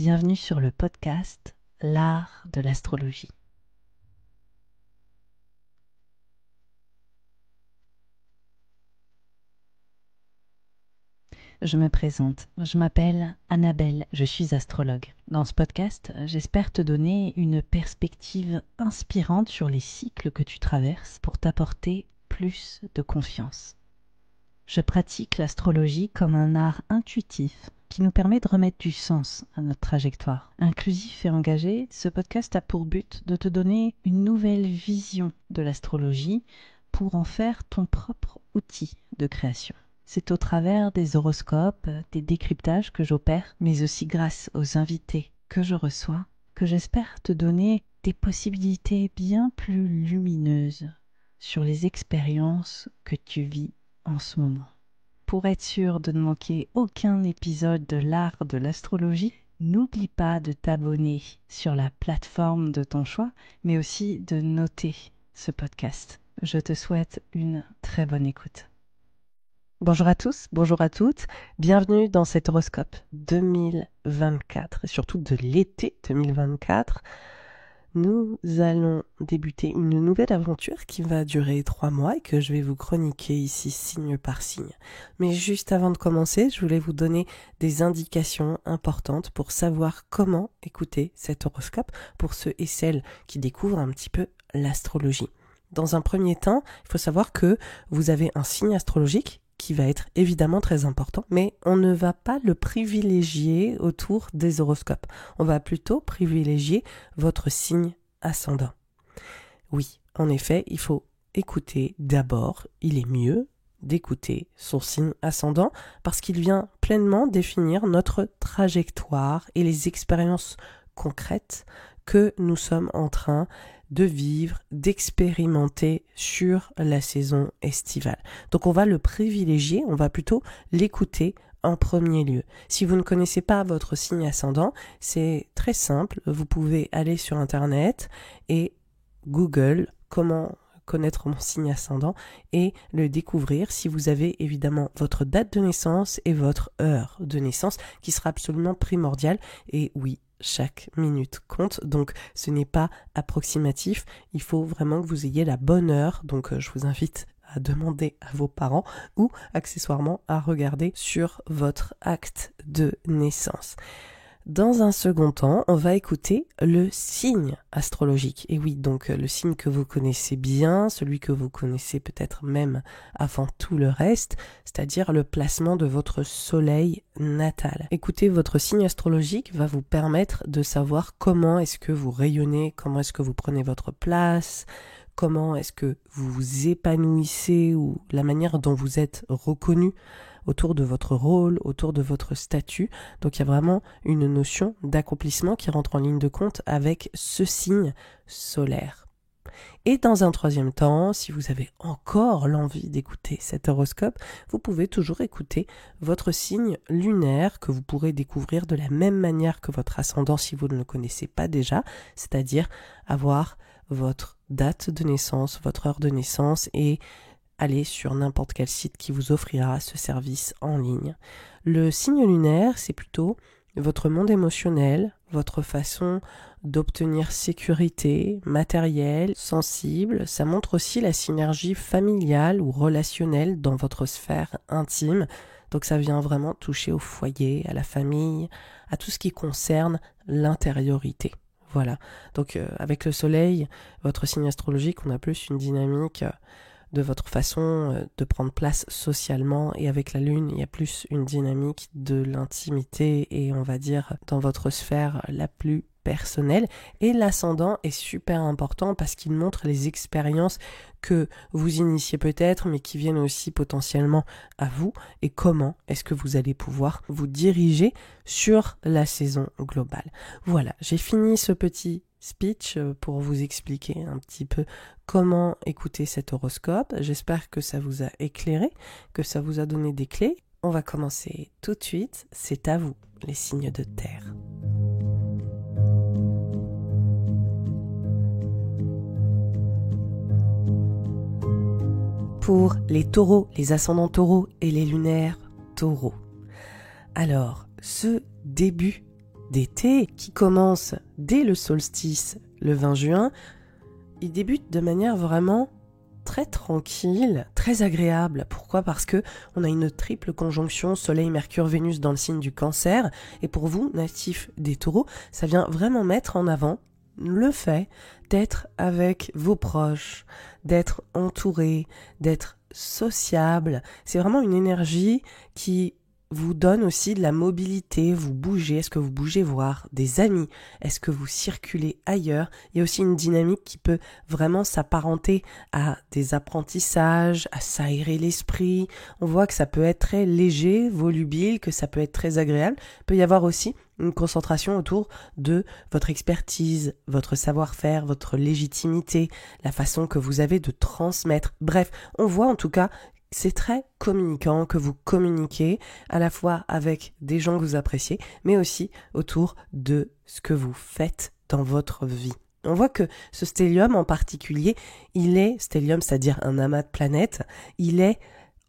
bienvenue sur le podcast L'art de l'astrologie. Je me présente, je m'appelle Annabelle, je suis astrologue. Dans ce podcast, j'espère te donner une perspective inspirante sur les cycles que tu traverses pour t'apporter plus de confiance. Je pratique l'astrologie comme un art intuitif qui nous permet de remettre du sens à notre trajectoire. Inclusif et engagé, ce podcast a pour but de te donner une nouvelle vision de l'astrologie pour en faire ton propre outil de création. C'est au travers des horoscopes, des décryptages que j'opère, mais aussi grâce aux invités que je reçois, que j'espère te donner des possibilités bien plus lumineuses sur les expériences que tu vis en ce moment. Pour être sûr de ne manquer aucun épisode de l'art de l'astrologie, n'oublie pas de t'abonner sur la plateforme de ton choix, mais aussi de noter ce podcast. Je te souhaite une très bonne écoute. Bonjour à tous, bonjour à toutes, bienvenue dans cet horoscope 2024, et surtout de l'été 2024. Nous allons débuter une nouvelle aventure qui va durer 3 mois et que je vais vous chroniquer ici signe par signe. Mais juste avant de commencer, je voulais vous donner des indications importantes pour savoir comment écouter cet horoscope pour ceux et celles qui découvrent un petit peu l'astrologie. Dans un premier temps, il faut savoir que vous avez un signe astrologique qui va être évidemment très important, mais on ne va pas le privilégier autour des horoscopes. On va plutôt privilégier votre signe ascendant. Oui, en effet, il faut écouter d'abord, il est mieux d'écouter son signe ascendant parce qu'il vient pleinement définir notre trajectoire et les expériences concrètes que nous sommes en train de vivre, d'expérimenter sur la saison estivale. Donc on va le privilégier, on va plutôt l'écouter en premier lieu. Si vous ne connaissez pas votre signe ascendant, c'est très simple, vous pouvez aller sur internet et Google comment connaître mon signe ascendant et le découvrir si vous avez évidemment votre date de naissance et votre heure de naissance qui sera absolument primordiale. Et oui, chaque minute compte, donc ce n'est pas approximatif, il faut vraiment que vous ayez la bonne heure, donc je vous invite à demander à vos parents ou accessoirement à regarder sur votre acte de naissance. Dans un second temps, on va écouter le signe astrologique. Et oui, donc le signe que vous connaissez bien, celui que vous connaissez peut-être même avant tout le reste, c'est-à-dire le placement de votre soleil natal. Écouter votre signe astrologique va vous permettre de savoir comment est-ce que vous rayonnez, comment est-ce que vous prenez votre place, comment est-ce que vous vous épanouissez ou la manière dont vous êtes reconnu autour de votre rôle, autour de votre statut. Donc il y a vraiment une notion d'accomplissement qui rentre en ligne de compte avec ce signe solaire. Et dans un troisième temps, si vous avez encore l'envie d'écouter cet horoscope, vous pouvez toujours écouter votre signe lunaire que vous pourrez découvrir de la même manière que votre ascendant si vous ne le connaissez pas déjà, c'est-à-dire avoir votre date de naissance, votre heure de naissance et allez sur n'importe quel site qui vous offrira ce service en ligne. Le signe lunaire, c'est plutôt votre monde émotionnel, votre façon d'obtenir sécurité matérielle, sensible. Ça montre aussi la synergie familiale ou relationnelle dans votre sphère intime. Donc ça vient vraiment toucher au foyer, à la famille, à tout ce qui concerne l'intériorité. Voilà. Donc avec le soleil, votre signe astrologique, on a plus une dynamique de votre façon de prendre place socialement, et avec la lune, il y a plus une dynamique de l'intimité et on va dire dans votre sphère la plus personnelle. Et l'ascendant est super important parce qu'il montre les expériences que vous initiez peut-être mais qui viennent aussi potentiellement à vous et comment est-ce que vous allez pouvoir vous diriger sur la saison globale. Voilà, j'ai fini ce petit speech pour vous expliquer un petit peu comment écouter cet horoscope. J'espère que ça vous a éclairé, que ça vous a donné des clés. On va commencer tout de suite. C'est à vous, les signes de terre. Pour les taureaux, les ascendants taureaux et les lunaires taureaux. Alors, ce début d'été qui commence dès le solstice le 20 juin, il débute de manière vraiment très tranquille, très agréable. Pourquoi ? Parce que on a une triple conjonction Soleil, Mercure, Vénus dans le signe du Cancer. Et pour vous, natifs des Taureaux, ça vient vraiment mettre en avant le fait d'être avec vos proches, d'être entouré, d'être sociable. C'est vraiment une énergie qui vous donne aussi de la mobilité, vous bougez. Est-ce que vous bougez voir des amis ? Est-ce que vous circulez ailleurs ? Il y a aussi une dynamique qui peut vraiment s'apparenter à des apprentissages, à s'aérer l'esprit. On voit que ça peut être très léger, volubile, que ça peut être très agréable. Il peut y avoir aussi une concentration autour de votre expertise, votre savoir-faire, votre légitimité, la façon que vous avez de transmettre. Bref, on voit en tout cas c'est très communicant, que vous communiquez à la fois avec des gens que vous appréciez, mais aussi autour de ce que vous faites dans votre vie. On voit que ce stellium en particulier, stellium c'est-à-dire un amas de planètes, il est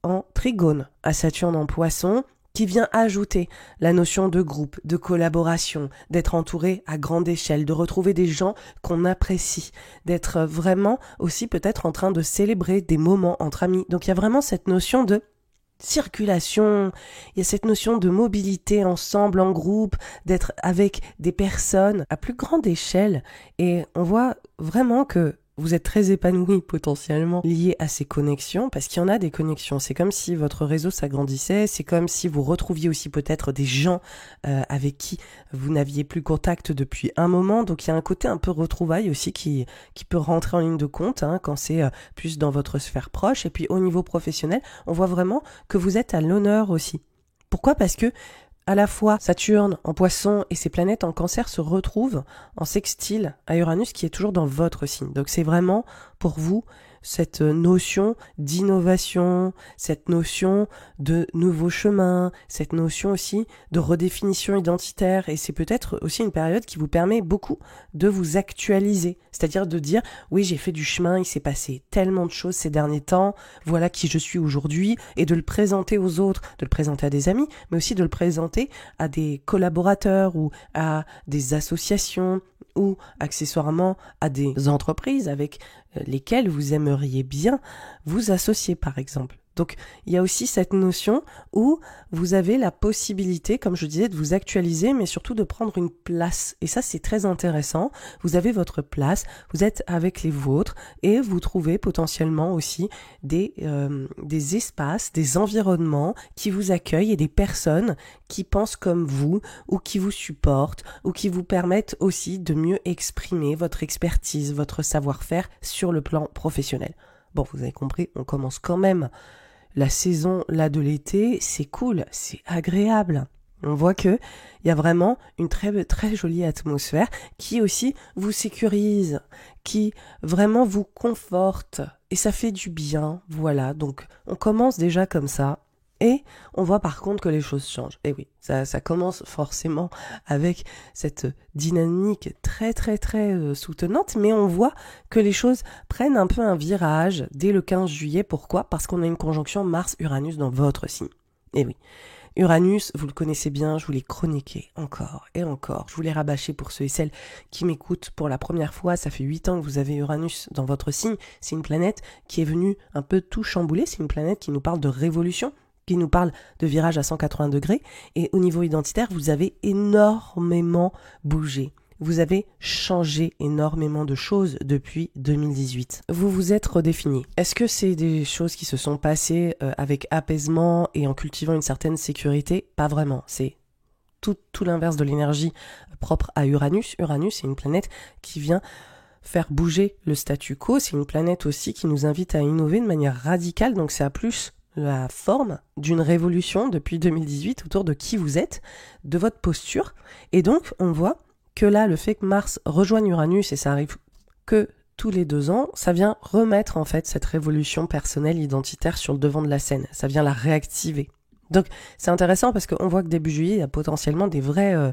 en trigone à Saturne en Poisson, qui vient ajouter la notion de groupe, de collaboration, d'être entouré à grande échelle, de retrouver des gens qu'on apprécie, d'être vraiment aussi peut-être en train de célébrer des moments entre amis. Donc il y a vraiment cette notion de circulation, il y a cette notion de mobilité ensemble, en groupe, d'être avec des personnes à plus grande échelle. Et on voit vraiment que vous êtes très épanoui potentiellement lié à ces connexions, parce qu'il y en a des connexions. C'est comme si votre réseau s'agrandissait, c'est comme si vous retrouviez aussi peut-être des gens avec qui vous n'aviez plus contact depuis un moment. Donc il y a un côté un peu retrouvaille aussi qui peut rentrer en ligne de compte quand c'est plus dans votre sphère proche. Et puis au niveau professionnel, on voit vraiment que vous êtes à l'honneur aussi. Pourquoi ? Parce que à la fois Saturne en Poisson et ses planètes en Cancer se retrouvent en sextile à Uranus qui est toujours dans votre signe. Donc c'est vraiment pour vous cette notion d'innovation, cette notion de nouveaux chemins, cette notion aussi de redéfinition identitaire. Et c'est peut-être aussi une période qui vous permet beaucoup de vous actualiser. C'est-à-dire de dire, oui, j'ai fait du chemin, il s'est passé tellement de choses ces derniers temps, voilà qui je suis aujourd'hui, et de le présenter aux autres, de le présenter à des amis, mais aussi de le présenter à des collaborateurs ou à des associations ou accessoirement à des entreprises avec lesquelles vous aimeriez bien vous associer par exemple. Donc il y a aussi cette notion où vous avez la possibilité, comme je disais, de vous actualiser, mais surtout de prendre une place. Et ça, c'est très intéressant. Vous avez votre place, vous êtes avec les vôtres et vous trouvez potentiellement aussi des espaces, des environnements qui vous accueillent et des personnes qui pensent comme vous ou qui vous supportent ou qui vous permettent aussi de mieux exprimer votre expertise, votre savoir-faire sur le plan professionnel. Bon, vous avez compris, on commence quand même la saison là de l'été, c'est cool, c'est agréable. On voit que il y a vraiment une très très jolie atmosphère qui aussi vous sécurise, qui vraiment vous conforte et ça fait du bien. Voilà, donc on commence déjà comme ça. Et on voit par contre que les choses changent. Et oui, ça commence forcément avec cette dynamique très très très soutenante, mais on voit que les choses prennent un peu un virage dès le 15 juillet. Pourquoi ? Parce qu'on a une conjonction Mars-Uranus dans votre signe. Et oui, Uranus, vous le connaissez bien, je vous l'ai chroniqué encore et encore. Je vous l'ai rabâché pour ceux et celles qui m'écoutent pour la première fois. Ça fait 8 ans que vous avez Uranus dans votre signe. C'est une planète qui est venue un peu tout chambouler. C'est une planète qui nous parle de révolution, qui nous parle de virage à 180 degrés. Et au niveau identitaire, vous avez énormément bougé. Vous avez changé énormément de choses depuis 2018. Vous vous êtes redéfini. Est-ce que c'est des choses qui se sont passées avec apaisement et en cultivant une certaine sécurité ? Pas vraiment. C'est tout l'inverse de l'énergie propre à Uranus. Uranus, c'est une planète qui vient faire bouger le statu quo. C'est une planète aussi qui nous invite à innover de manière radicale. Donc c'est à plus la forme d'une révolution depuis 2018 autour de qui vous êtes, de votre posture. Et donc, on voit que là, le fait que Mars rejoigne Uranus, et ça arrive que tous les 2 ans, ça vient remettre en fait cette révolution personnelle identitaire sur le devant de la scène. Ça vient la réactiver. Donc, c'est intéressant parce qu'on voit que début juillet, il y a potentiellement des vraies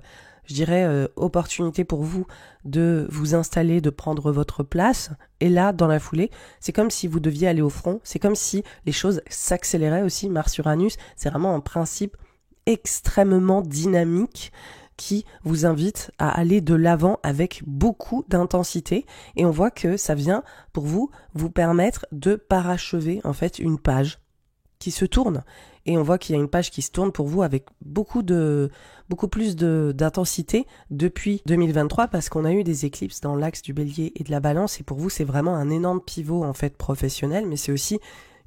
opportunités pour vous de vous installer, de prendre votre place. Et là, dans la foulée, c'est comme si vous deviez aller au front. C'est comme si les choses s'accéléraient aussi. Mars-Uranus, c'est vraiment un principe extrêmement dynamique qui vous invite à aller de l'avant avec beaucoup d'intensité. Et on voit que ça vient pour vous permettre de parachever en fait une page qui se tourne. Et on voit qu'il y a une page qui se tourne pour vous avec beaucoup plus d'intensité depuis 2023 parce qu'on a eu des éclipses dans l'axe du Bélier et de la Balance. Et pour vous, c'est vraiment un énorme pivot en fait professionnel, mais c'est aussi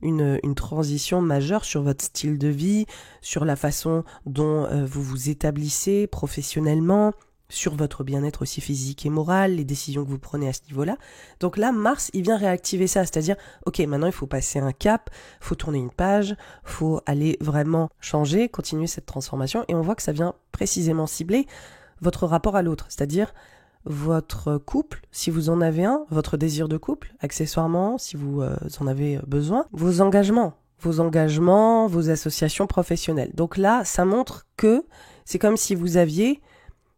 une transition majeure sur votre style de vie, sur la façon dont vous vous établissez professionnellement, sur votre bien-être aussi physique et moral, les décisions que vous prenez à ce niveau-là. Donc là, Mars, il vient réactiver ça, c'est-à-dire, ok, maintenant il faut passer un cap, il faut tourner une page, il faut aller vraiment changer, continuer cette transformation, et on voit que ça vient précisément cibler votre rapport à l'autre, c'est-à-dire votre couple, si vous en avez un, votre désir de couple, accessoirement, si vous en avez besoin, vos engagements, vos associations professionnelles. Donc là, ça montre que c'est comme si vous aviez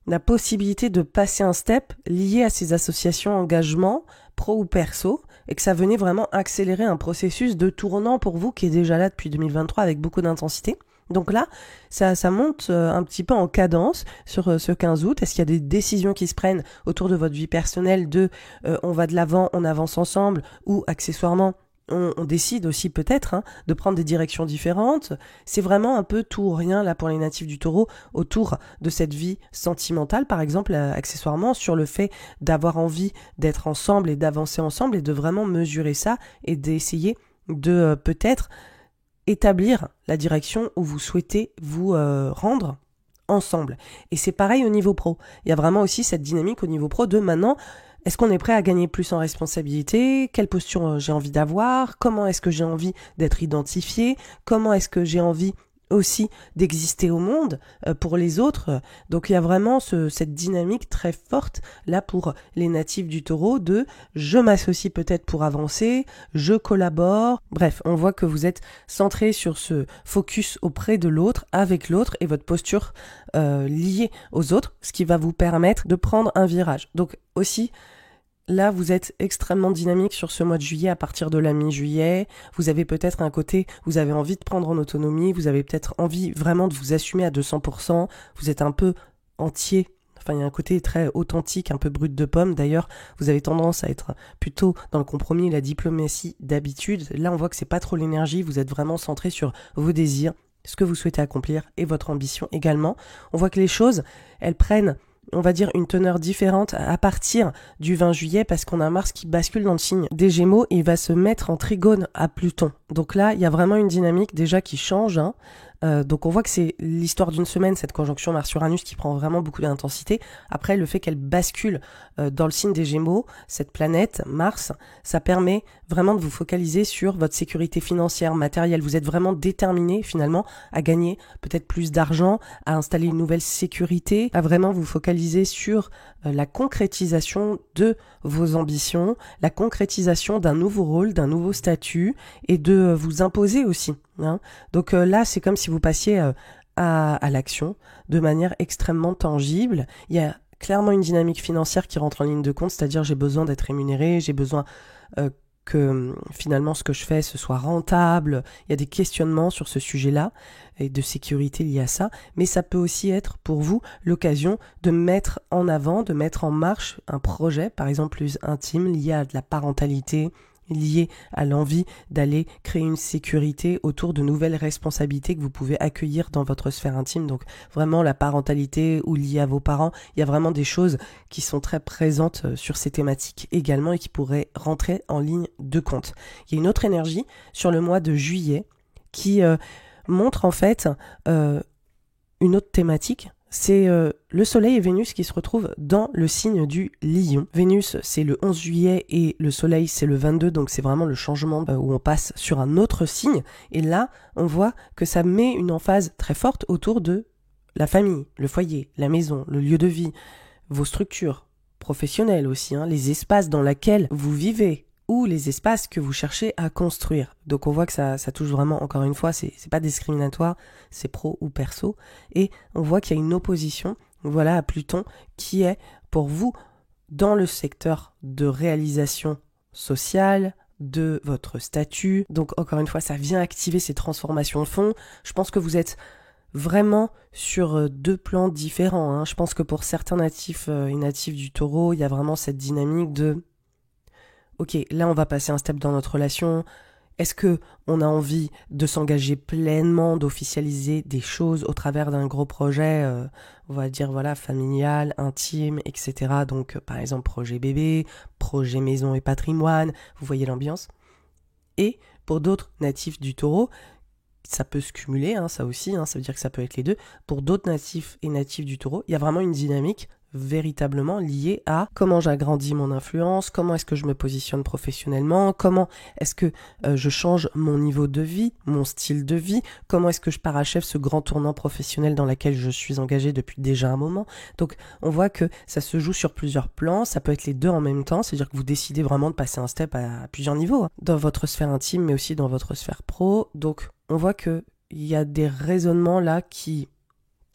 la possibilité de passer un step lié à ces associations engagements, pro ou perso, et que ça venait vraiment accélérer un processus de tournant pour vous qui est déjà là depuis 2023 avec beaucoup d'intensité. Donc là, ça monte un petit peu en cadence sur ce 15 août. Est-ce qu'il y a des décisions qui se prennent autour de votre vie personnelle on va de l'avant, on avance ensemble, ou accessoirement, on décide aussi peut-être de prendre des directions différentes. C'est vraiment un peu tout ou rien là pour les natifs du Taureau autour de cette vie sentimentale, par exemple, accessoirement sur le fait d'avoir envie d'être ensemble et d'avancer ensemble et de vraiment mesurer ça et d'essayer de peut-être établir la direction où vous souhaitez vous rendre ensemble. Et c'est pareil au niveau pro. Il y a vraiment aussi cette dynamique au niveau pro de maintenant, est-ce qu'on est prêt à gagner plus en responsabilité? Quelle posture j'ai envie d'avoir? Comment est-ce que j'ai envie d'être identifié? Comment est-ce que j'ai envie aussi d'exister au monde pour les autres? Donc il y a vraiment cette dynamique très forte là pour les natifs du Taureau de je m'associe peut-être pour avancer, je collabore. Bref, on voit que vous êtes centré sur ce focus auprès de l'autre, avec l'autre et votre posture liée aux autres, ce qui va vous permettre de prendre un virage. Donc aussi, là, vous êtes extrêmement dynamique sur ce mois de juillet à partir de la mi-juillet. Vous avez peut-être un côté, vous avez envie de prendre en autonomie, vous avez peut-être envie vraiment de vous assumer à 200%. Vous êtes un peu entier. Enfin, il y a un côté très authentique, un peu brut de pomme. D'ailleurs, vous avez tendance à être plutôt dans le compromis et la diplomatie d'habitude. Là, on voit que c'est pas trop l'énergie. Vous êtes vraiment centré sur vos désirs, ce que vous souhaitez accomplir et votre ambition également. On voit que les choses, elles prennent, on va dire, une teneur différente à partir du 20 juillet parce qu'on a Mars qui bascule dans le signe des Gémeaux et il va se mettre en trigone à Pluton. Donc là, il y a vraiment une dynamique déjà qui change. Donc on voit que c'est l'histoire d'une semaine, cette conjonction Mars-Uranus qui prend vraiment beaucoup d'intensité. Après, le fait qu'elle bascule dans le signe des Gémeaux, cette planète, Mars, ça permet vraiment de vous focaliser sur votre sécurité financière, matérielle. Vous êtes vraiment déterminé finalement à gagner peut-être plus d'argent, à installer une nouvelle sécurité, à vraiment vous focaliser sur la concrétisation de vos ambitions, la concrétisation d'un nouveau rôle, d'un nouveau statut et de vous imposer aussi. Donc là, c'est comme si vous passiez à l'action de manière extrêmement tangible. Il y a clairement une dynamique financière qui rentre en ligne de compte, c'est-à-dire j'ai besoin d'être rémunéré, j'ai besoin que finalement ce que je fais ce soit rentable. Il y a des questionnements sur ce sujet-là et de sécurité liés à ça, mais ça peut aussi être pour vous l'occasion de mettre en avant, de mettre en marche un projet, par exemple plus intime, lié à de la parentalité, lié à l'envie d'aller créer une sécurité autour de nouvelles responsabilités que vous pouvez accueillir dans votre sphère intime. Donc vraiment la parentalité ou liée à vos parents, il y a vraiment des choses qui sont très présentes sur ces thématiques également et qui pourraient rentrer en ligne de compte. Il y a une autre énergie sur le mois de juillet qui montre en fait une autre thématique. C'est le Soleil et Vénus qui se retrouvent dans le signe du Lion. Vénus, c'est le 11 juillet et le Soleil, c'est le 22, donc c'est vraiment le changement où on passe sur un autre signe. Et là, on voit que ça met une emphase très forte autour de la famille, le foyer, la maison, le lieu de vie, vos structures professionnelles aussi, les espaces dans lesquels vous vivez, ou les espaces que vous cherchez à construire. Donc on voit que ça touche vraiment, encore une fois, c'est pas discriminatoire, c'est pro ou perso, et on voit qu'il y a une opposition, voilà, à Pluton, qui est pour vous dans le secteur de réalisation sociale, de votre statut. Donc encore une fois, ça vient activer ces transformations de fond. Je pense que vous êtes vraiment sur deux plans différents, hein. Je pense que pour certains natifs et natifs du taureau, il y a vraiment cette dynamique de ok, là on va passer un step dans notre relation. Est-ce que on a envie de s'engager pleinement, d'officialiser des choses au travers d'un gros projet, on va dire voilà, familial, intime, etc. Donc par exemple projet bébé, projet maison et patrimoine, vous voyez l'ambiance. Et pour d'autres natifs du taureau, ça peut se cumuler, hein, ça aussi, hein, ça veut dire que ça peut être les deux. Pour d'autres natifs et natifs du taureau, il y a vraiment une dynamique véritablement liée à comment j'agrandis mon influence, comment est-ce que je me positionne professionnellement, comment est-ce que je change mon niveau de vie, mon style de vie, comment est-ce que je parachève ce grand tournant professionnel dans lequel je suis engagé depuis déjà un moment. Donc on voit que ça se joue sur plusieurs plans, ça peut être les deux en même temps, c'est-à-dire que vous décidez vraiment de passer un step à plusieurs niveaux, hein, dans votre sphère intime mais aussi dans votre sphère pro. Donc on voit qu'il y a des raisonnements là qui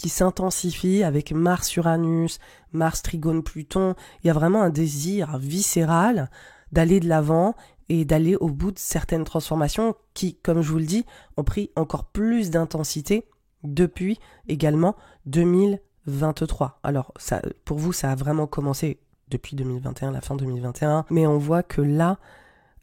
s'intensifient avec Mars-Uranus, Mars-Trigone-Pluton. Il y a vraiment un désir viscéral d'aller de l'avant et d'aller au bout de certaines transformations qui, comme je vous le dis, ont pris encore plus d'intensité depuis également 2023. Alors, ça, pour vous, ça a vraiment commencé depuis 2021, la fin 2021, mais on voit que là,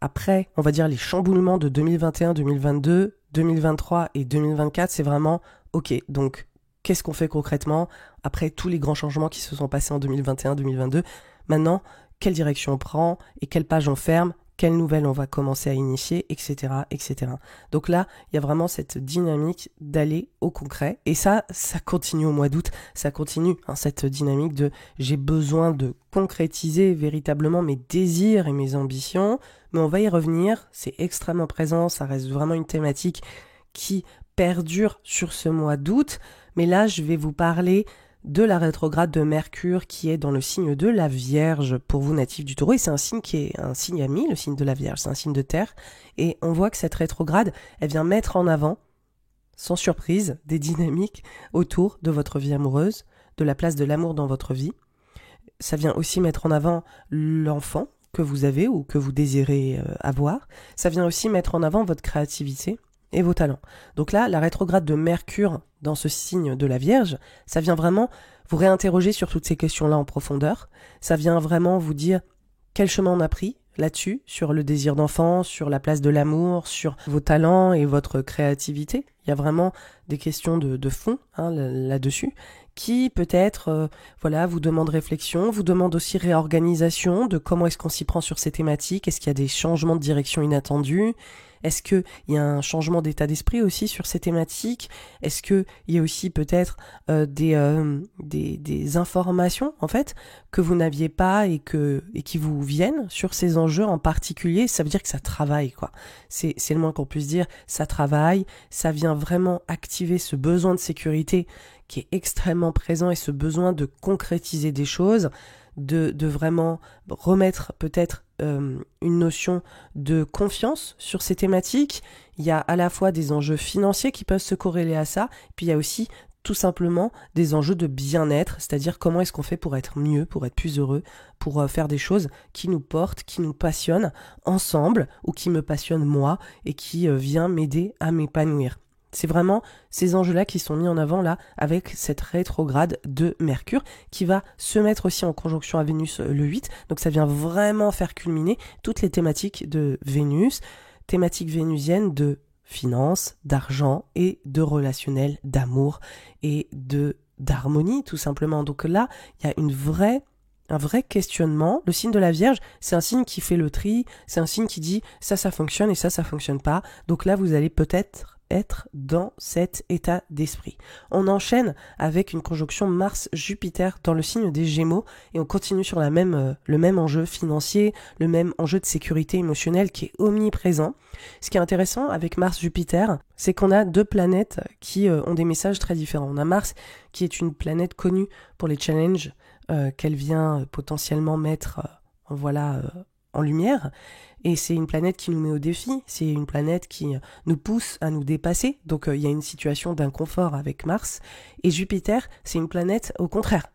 après, on va dire les chamboulements de 2021, 2022, 2023 et 2024, c'est vraiment ok. Donc, qu'est-ce qu'on fait concrètement après tous les grands changements qui se sont passés en 2021, 2022? Maintenant, quelle direction on prend et quelle page on ferme? Quelles nouvelles on va commencer à initier, etc., etc. Donc là, il y a vraiment cette dynamique d'aller au concret. Et ça continue au mois d'août. Ça continue, hein, cette dynamique de j'ai besoin de concrétiser véritablement mes désirs et mes ambitions. Mais on va y revenir. C'est extrêmement présent. Ça reste vraiment une thématique qui perdure sur ce mois d'août. Mais là, je vais vous parler de la rétrograde de Mercure qui est dans le signe de la Vierge pour vous natifs du Taureau. Et c'est un signe qui est un signe ami, le signe de la Vierge, c'est un signe de terre. Et on voit que cette rétrograde, elle vient mettre en avant, sans surprise, des dynamiques autour de votre vie amoureuse, de la place de l'amour dans votre vie. Ça vient aussi mettre en avant l'enfant que vous avez ou que vous désirez avoir. Ça vient aussi mettre en avant votre créativité et vos talents. Donc là, la rétrograde de Mercure dans ce signe de la Vierge, ça vient vraiment vous réinterroger sur toutes ces questions-là en profondeur. Ça vient vraiment vous dire quel chemin on a pris là-dessus, sur le désir d'enfant, sur la place de l'amour, sur vos talents et votre créativité. Il y a vraiment des questions de fond, hein, là-dessus, qui peut-être vous demandent réflexion, vous demandent aussi réorganisation de comment est-ce qu'on s'y prend sur ces thématiques, est-ce qu'il y a des changements de direction inattendus, est-ce qu'il y a un changement d'état d'esprit aussi sur ces thématiques, est-ce qu'il y a aussi peut-être des informations en fait que vous n'aviez pas et qui vous viennent sur ces enjeux en particulier. Ça veut dire que ça travaille, quoi. C'est le moins qu'on puisse dire, ça travaille, ça vient vraiment activer ce besoin de sécurité qui est extrêmement présent et ce besoin de concrétiser des choses, de vraiment remettre peut-être une notion de confiance sur ces thématiques. Il y a à la fois des enjeux financiers qui peuvent se corréler à ça, puis il y a aussi tout simplement des enjeux de bien-être, c'est-à-dire comment est-ce qu'on fait pour être mieux, pour être plus heureux, pour faire des choses qui nous portent, qui nous passionnent ensemble, ou qui me passionnent moi, et qui vient m'aider à m'épanouir. C'est vraiment ces enjeux-là qui sont mis en avant là avec cette rétrograde de Mercure qui va se mettre aussi en conjonction à Vénus le 8. Donc ça vient vraiment faire culminer toutes les thématiques de Vénus, thématiques vénusiennes de finances, d'argent et de relationnel, d'amour et d'harmonie tout simplement. Donc là, il y a un vrai questionnement. Le signe de la Vierge, c'est un signe qui fait le tri, c'est un signe qui dit ça fonctionne et ça fonctionne pas. Donc là, vous allez peut-être être dans cet état d'esprit. On enchaîne avec une conjonction Mars-Jupiter dans le signe des Gémeaux et on continue sur le même enjeu financier, le même enjeu de sécurité émotionnelle qui est omniprésent. Ce qui est intéressant avec Mars-Jupiter, c'est qu'on a deux planètes qui ont des messages très différents. On a Mars qui est une planète connue pour les challenges qu'elle vient potentiellement mettre en lumière. Et c'est une planète qui nous met au défi, c'est une planète qui nous pousse à nous dépasser, donc il y a une situation d'inconfort avec Mars. Et Jupiter, c'est une planète au contraire,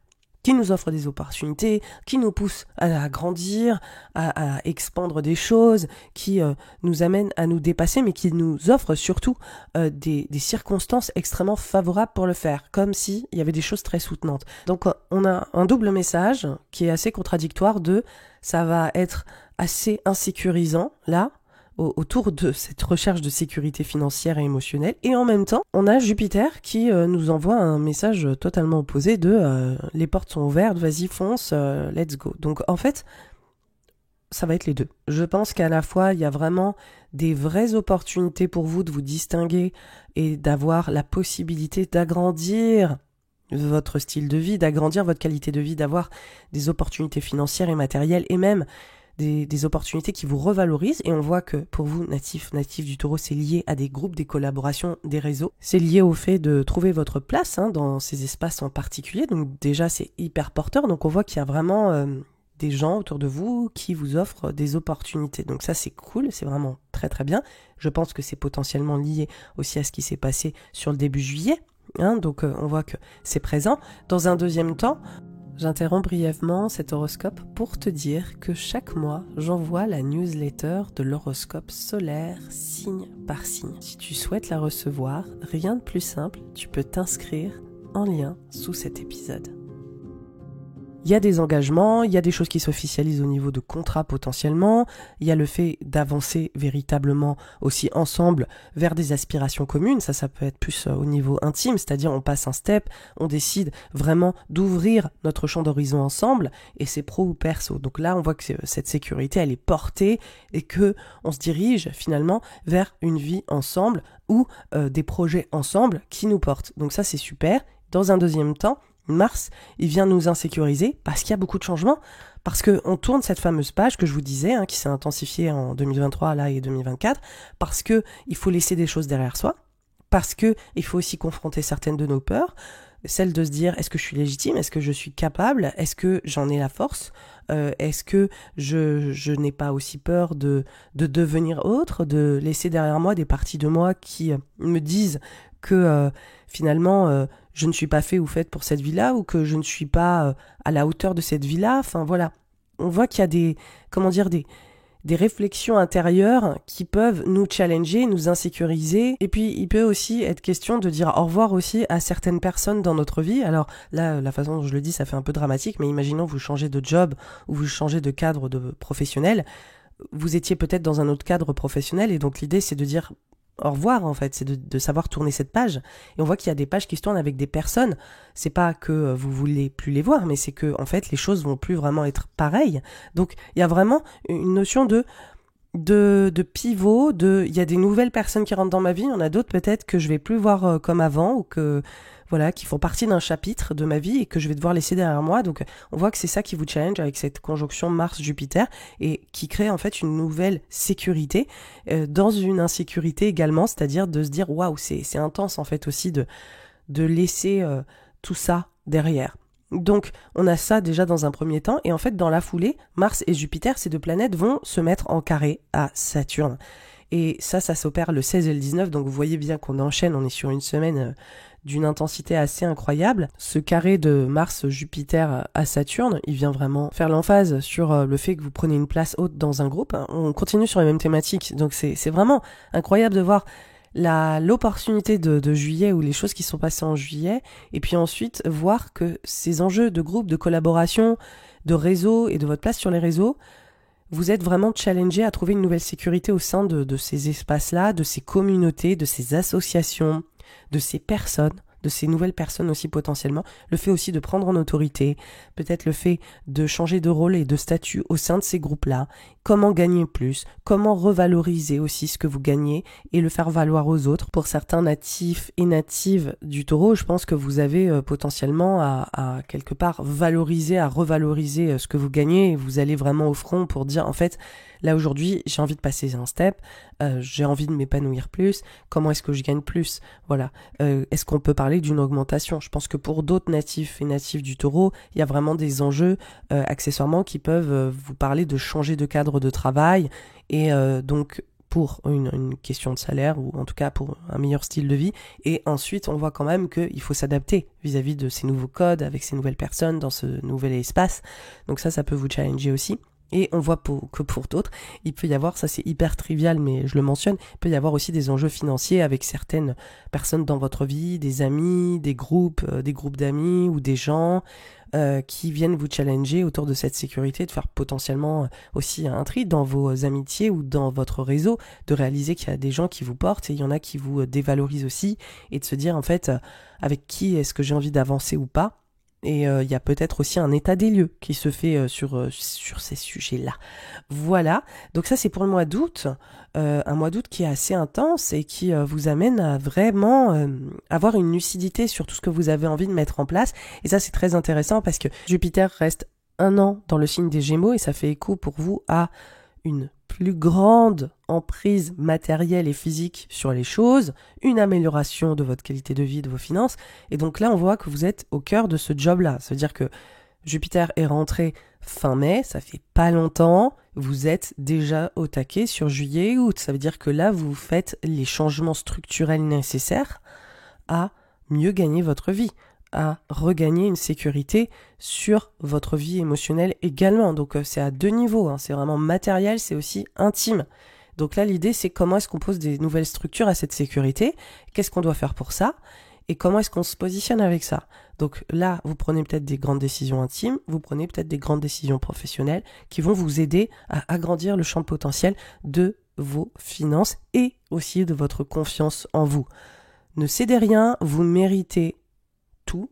qui nous offre des opportunités, qui nous pousse à grandir, à expandre des choses, qui nous amène à nous dépasser, mais qui nous offre surtout des circonstances extrêmement favorables pour le faire, comme s'il y avait des choses très soutenantes. Donc on a un double message qui est assez contradictoire de ça va être assez insécurisant là, autour de cette recherche de sécurité financière et émotionnelle. Et en même temps, on a Jupiter qui nous envoie un message totalement opposé de les portes sont ouvertes, vas-y fonce, let's go. Donc en fait, ça va être les deux. Je pense qu'à la fois, il y a vraiment des vraies opportunités pour vous de vous distinguer et d'avoir la possibilité d'agrandir votre style de vie, d'agrandir votre qualité de vie, d'avoir des opportunités financières et matérielles et même des opportunités qui vous revalorisent. Et on voit que pour vous, natif du Taureau, c'est lié à des groupes, des collaborations, des réseaux. C'est lié au fait de trouver votre place dans ces espaces en particulier. Donc déjà, c'est hyper porteur. Donc on voit qu'il y a vraiment des gens autour de vous qui vous offrent des opportunités. Donc ça, c'est cool, c'est vraiment très très bien. Je pense que c'est potentiellement lié aussi à ce qui s'est passé sur le début juillet. Donc on voit que c'est présent. Dans un deuxième temps, j'interromps brièvement cet horoscope pour te dire que chaque mois, j'envoie la newsletter de l'horoscope solaire signe par signe. Si tu souhaites la recevoir, rien de plus simple, tu peux t'inscrire en lien sous cet épisode. Il y a des engagements, il y a des choses qui s'officialisent au niveau de contrats potentiellement, il y a le fait d'avancer véritablement aussi ensemble vers des aspirations communes, ça peut être plus au niveau intime, c'est-à-dire on passe un step, on décide vraiment d'ouvrir notre champ d'horizon ensemble, et c'est pro ou perso. Donc là on voit que cette sécurité elle est portée et que on se dirige finalement vers une vie ensemble ou des projets ensemble qui nous portent. Donc ça c'est super. Dans un deuxième temps, Mars, il vient nous insécuriser parce qu'il y a beaucoup de changements, parce qu'on tourne cette fameuse page que je vous disais, qui s'est intensifiée en 2023 là et 2024, parce que il faut laisser des choses derrière soi, parce que il faut aussi confronter certaines de nos peurs, celle de se dire est-ce que je suis légitime, est-ce que je suis capable, est-ce que j'en ai la force, est-ce que je n'ai pas aussi peur de devenir autre, de laisser derrière moi des parties de moi qui me disent que finalement je ne suis pas fait ou faite pour cette vie-là, ou que je ne suis pas à la hauteur de cette vie-là. Enfin voilà, on voit qu'il y a des réflexions intérieures qui peuvent nous challenger, nous insécuriser. Et puis il peut aussi être question de dire au revoir aussi à certaines personnes dans notre vie. Alors là, la façon dont je le dis, ça fait un peu dramatique, mais imaginons vous changez de job ou vous changez de cadre professionnel. Vous étiez peut-être dans un autre cadre professionnel, et donc l'idée c'est de dire au revoir en fait, c'est de savoir tourner cette page. Et on voit qu'il y a des pages qui se tournent avec des personnes. C'est pas que vous voulez plus les voir, mais c'est que en fait les choses vont plus vraiment être pareilles. Donc il y a vraiment une notion de pivot, il y a des nouvelles personnes qui rentrent dans ma vie, il y en a d'autres peut-être que je vais plus voir comme avant, ou que voilà, qui font partie d'un chapitre de ma vie et que je vais devoir laisser derrière moi. Donc on voit que c'est ça qui vous challenge avec cette conjonction Mars-Jupiter, et qui crée en fait une nouvelle sécurité dans une insécurité également, c'est-à-dire de se dire waouh, c'est intense en fait aussi de laisser tout ça derrière. Donc on a ça déjà dans un premier temps, et en fait dans la foulée, Mars et Jupiter, ces deux planètes vont se mettre en carré à Saturne. Et ça s'opère le 16 et le 19, donc vous voyez bien qu'on enchaîne, on est sur une semaine d'une intensité assez incroyable. Ce carré de Mars-Jupiter à Saturne, il vient vraiment faire l'emphase sur le fait que vous prenez une place haute dans un groupe. On continue sur les mêmes thématiques, donc c'est vraiment incroyable de voir l'opportunité de juillet, ou les choses qui sont passées en juillet, et puis ensuite voir que ces enjeux de groupe, de collaboration, de réseau et de votre place sur les réseaux, vous êtes vraiment challengé à trouver une nouvelle sécurité au sein de ces espaces-là, de ces communautés, de ces associations, de ces personnes, de ces nouvelles personnes aussi potentiellement, le fait aussi de prendre en autorité, peut-être le fait de changer de rôle et de statut au sein de ces groupes-là, comment gagner plus, comment revaloriser aussi ce que vous gagnez et le faire valoir aux autres. Pour certains natifs et natives du Taureau, je pense que vous avez potentiellement à quelque part valoriser, à revaloriser ce que vous gagnez, et vous allez vraiment au front pour dire en fait, là aujourd'hui j'ai envie de passer un step, j'ai envie de m'épanouir plus, comment est-ce que je gagne plus, voilà. Est-ce qu'on peut parler d'une augmentation? Je pense que pour d'autres natifs et natives du Taureau, il y a vraiment des enjeux accessoirement qui peuvent vous parler de changer de cadre de travail, et donc pour une question de salaire ou en tout cas pour un meilleur style de vie. Et ensuite, on voit quand même qu'il faut s'adapter vis-à-vis de ces nouveaux codes, avec ces nouvelles personnes dans ce nouvel espace. Donc ça peut vous challenger aussi. Et on voit que pour d'autres, il peut y avoir, ça c'est hyper trivial mais je le mentionne, il peut y avoir aussi des enjeux financiers avec certaines personnes dans votre vie, des amis, des groupes d'amis ou des gens qui viennent vous challenger autour de cette sécurité, de faire potentiellement aussi un tri dans vos amitiés ou dans votre réseau, de réaliser qu'il y a des gens qui vous portent et il y en a qui vous dévalorisent aussi, et de se dire en fait avec qui est-ce que j'ai envie d'avancer ou pas. Et il y a peut-être aussi un état des lieux qui se fait sur ces sujets-là. Voilà, donc ça c'est pour le mois d'août, un mois d'août qui est assez intense et qui vous amène à vraiment avoir une lucidité sur tout ce que vous avez envie de mettre en place. Et ça c'est très intéressant parce que Jupiter reste 1 an dans le signe des Gémeaux et ça fait écho pour vous à une plus grande emprise matérielle et physique sur les choses, une amélioration de votre qualité de vie, de vos finances. Et donc là, on voit que vous êtes au cœur de ce job-là. Ça veut dire que Jupiter est rentré fin mai, ça fait pas longtemps, vous êtes déjà au taquet sur juillet et août. Ça veut dire que là, vous faites les changements structurels nécessaires à mieux gagner votre vie, à regagner une sécurité sur votre vie émotionnelle également. Donc c'est à 2 niveaux, hein. C'est vraiment matériel, c'est aussi intime. Donc là, l'idée, c'est comment est-ce qu'on pose des nouvelles structures à cette sécurité, qu'est-ce qu'on doit faire pour ça, et comment est-ce qu'on se positionne avec ça. Donc là, vous prenez peut-être des grandes décisions intimes, vous prenez peut-être des grandes décisions professionnelles qui vont vous aider à agrandir le champ de potentiel de vos finances et aussi de votre confiance en vous. Ne cédez rien, vous méritez tout,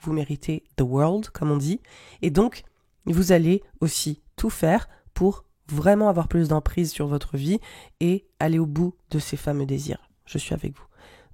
vous méritez the world comme on dit, et donc vous allez aussi tout faire pour vraiment avoir plus d'emprise sur votre vie et aller au bout de ces fameux désirs. Je suis avec vous.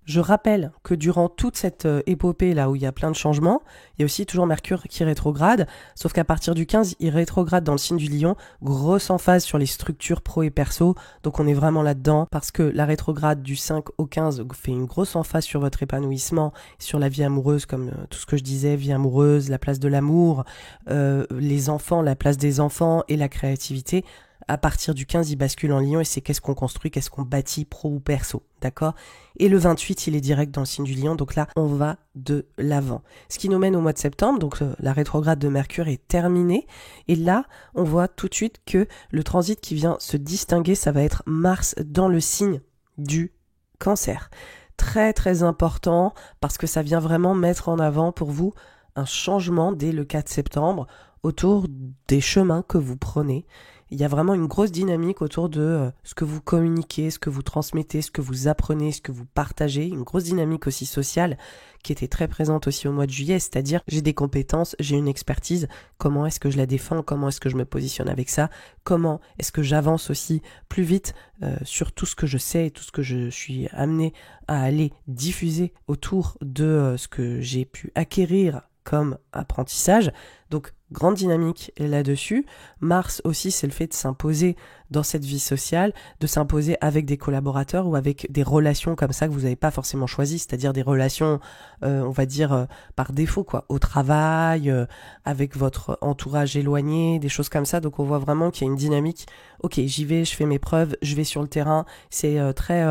Je rappelle que durant toute cette épopée là où il y a plein de changements, il y a aussi toujours Mercure qui rétrograde, sauf qu'à partir du 15, il rétrograde dans le signe du Lion, grosse emphase sur les structures pro et perso, donc on est vraiment là-dedans, parce que la rétrograde du 5 au 15 fait une grosse emphase sur votre épanouissement, sur la vie amoureuse, comme tout ce que je disais, vie amoureuse, la place de l'amour, les enfants, la place des enfants et la créativité. À partir du 15, il bascule en Lion et c'est qu'est-ce qu'on construit, qu'est-ce qu'on bâtit, pro ou perso, d'accord ? Et le 28, il est direct dans le signe du Lion, donc là, on va de l'avant. Ce qui nous mène au mois de septembre, donc la rétrograde de Mercure est terminée, et là, on voit tout de suite que le transit qui vient se distinguer, ça va être Mars dans le signe du Cancer. Très très important, parce que ça vient vraiment mettre en avant pour vous un changement dès le 4 septembre, autour des chemins que vous prenez. Il y a vraiment une grosse dynamique autour de ce que vous communiquez, ce que vous transmettez, ce que vous apprenez, ce que vous partagez. Une grosse dynamique aussi sociale qui était très présente aussi au mois de juillet, c'est-à-dire j'ai des compétences, j'ai une expertise, comment est-ce que je la défends, comment est-ce que je me positionne avec ça, comment est-ce que j'avance aussi plus vite sur tout ce que je sais et tout ce que je suis amené à aller diffuser autour de ce que j'ai pu acquérir comme apprentissage. Donc, grande dynamique là-dessus. Mars aussi, c'est le fait de s'imposer dans cette vie sociale, de s'imposer avec des collaborateurs ou avec des relations comme ça que vous n'avez pas forcément choisies, c'est-à-dire des relations, on va dire, par défaut, quoi, au travail, avec votre entourage éloigné, des choses comme ça. Donc, on voit vraiment qu'il y a une dynamique. Ok, j'y vais, je fais mes preuves, je vais sur le terrain. C'est très,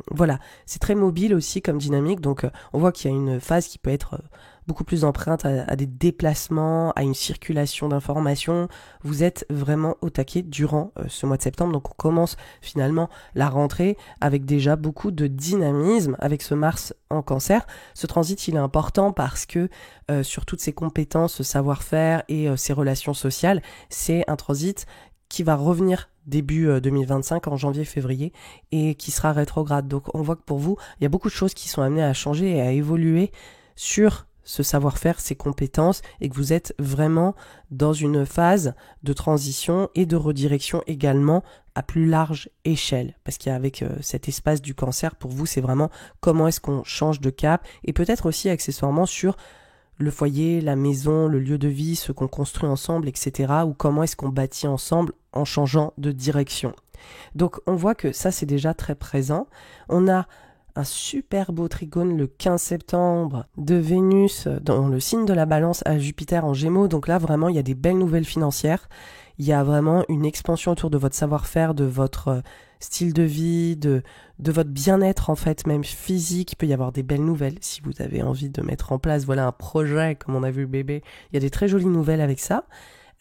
voilà, c'est très mobile aussi comme dynamique. Donc, on voit qu'il y a une phase qui peut être beaucoup plus empreinte à des déplacements, à une circulation d'informations. Vous êtes vraiment au taquet durant ce mois de septembre. Donc on commence finalement la rentrée avec déjà beaucoup de dynamisme avec ce Mars en Cancer. Ce transit, il est important parce que sur toutes ses compétences, ce savoir-faire et ses relations sociales, c'est un transit qui va revenir début 2025, en janvier-février, et qui sera rétrograde. Donc on voit que pour vous, il y a beaucoup de choses qui sont amenées à changer et à évoluer sur ce savoir-faire, ces compétences, et que vous êtes vraiment dans une phase de transition et de redirection également à plus large échelle. Parce qu'avec cet espace du Cancer, pour vous, c'est vraiment comment est-ce qu'on change de cap, et peut-être aussi accessoirement sur le foyer, la maison, le lieu de vie, ce qu'on construit ensemble, etc. ou comment est-ce qu'on bâtit ensemble en changeant de direction. Donc on voit que ça, c'est déjà très présent. On a un super beau trigone le 15 septembre de Vénus dans le signe de la Balance à Jupiter en Gémeaux. Donc là, vraiment, il y a des belles nouvelles financières. Il y a vraiment une expansion autour de votre savoir-faire, de votre style de vie, de votre bien-être en fait, même physique. Il peut y avoir des belles nouvelles si vous avez envie de mettre en place un projet comme on a vu le bébé. Il y a des très jolies nouvelles avec ça.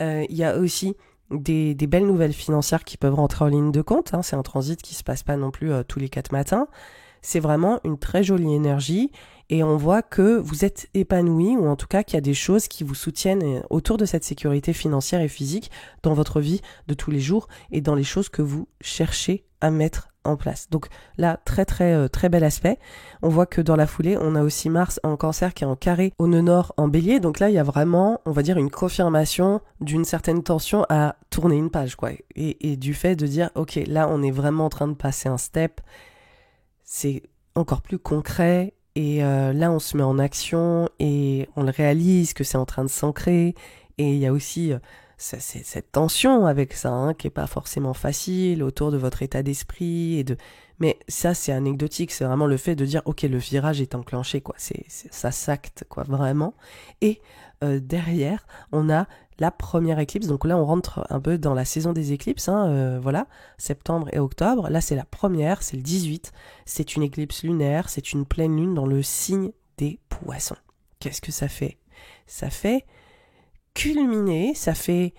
Il y a aussi des belles nouvelles financières qui peuvent rentrer en ligne de compte. C'est un transit qui se passe pas non plus tous les 4 matins. C'est vraiment une très jolie énergie et on voit que vous êtes épanoui ou en tout cas qu'il y a des choses qui vous soutiennent autour de cette sécurité financière et physique dans votre vie de tous les jours et dans les choses que vous cherchez à mettre en place. Donc là, très bel aspect. On voit que dans la foulée, on a aussi Mars en Cancer qui est en carré au nœud nord en Bélier. Donc là, il y a vraiment, on va dire, une confirmation d'une certaine tension à tourner une page, quoi. Et du fait de dire, ok, là, on est vraiment en train de passer un step. C'est encore plus concret. Et là, on se met en action et on le réalise que c'est en train de s'ancrer. Et il y a aussi cette tension avec ça, qui est pas forcément facile autour de votre état d'esprit. Mais ça, c'est anecdotique. C'est vraiment le fait de dire, ok, le virage est enclenché, quoi. Ça s'acte, quoi, vraiment. Et derrière, on a la première éclipse. Donc là, on rentre un peu dans la saison des éclipses. Voilà, septembre et octobre. Là, c'est la première, c'est le 18. C'est une éclipse lunaire, c'est une pleine lune dans le signe des Poissons. Qu'est-ce que ça fait ? Ça fait culminer, ça fait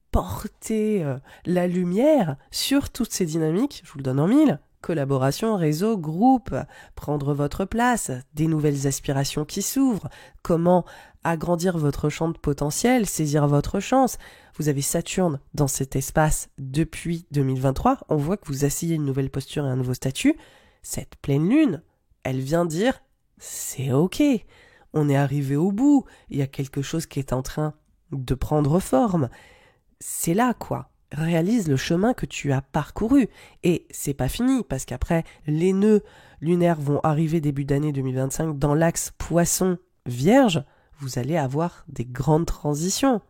porter la lumière sur toutes ces dynamiques. Je vous le donne en mille. Collaboration, réseau, groupe, prendre votre place, des nouvelles aspirations qui s'ouvrent, comment agrandir votre champ de potentiel, saisir votre chance. Vous avez Saturne dans cet espace depuis 2023. On voit que vous asseyez une nouvelle posture et un nouveau statut. Cette pleine lune, elle vient dire « c'est ok, on est arrivé au bout, il y a quelque chose qui est en train de prendre forme. » C'est là, quoi. Réalise le chemin que tu as parcouru. Et c'est pas fini, parce qu'après, les nœuds lunaires vont arriver début d'année 2025 dans l'axe Poisson-Vierge. Vous allez avoir des grandes transitions.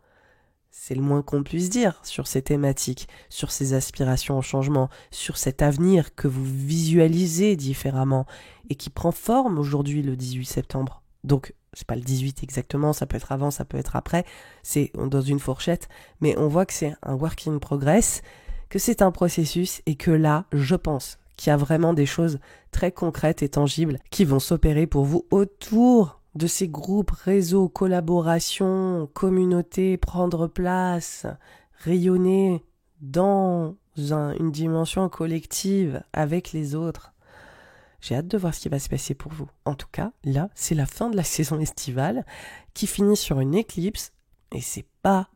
C'est le moins qu'on puisse dire sur ces thématiques, sur ces aspirations au changement, sur cet avenir que vous visualisez différemment et qui prend forme aujourd'hui le 18 septembre. Donc, c'est pas le 18 exactement, ça peut être avant, ça peut être après, c'est dans une fourchette, mais on voit que c'est un work in progress, que c'est un processus et que là, je pense qu'il y a vraiment des choses très concrètes et tangibles qui vont s'opérer pour vous autour de ces groupes, réseaux, collaborations, communautés, prendre place, rayonner dans une dimension collective avec les autres. J'ai hâte de voir ce qui va se passer pour vous. En tout cas, là, c'est la fin de la saison estivale qui finit sur une éclipse. Et c'est pas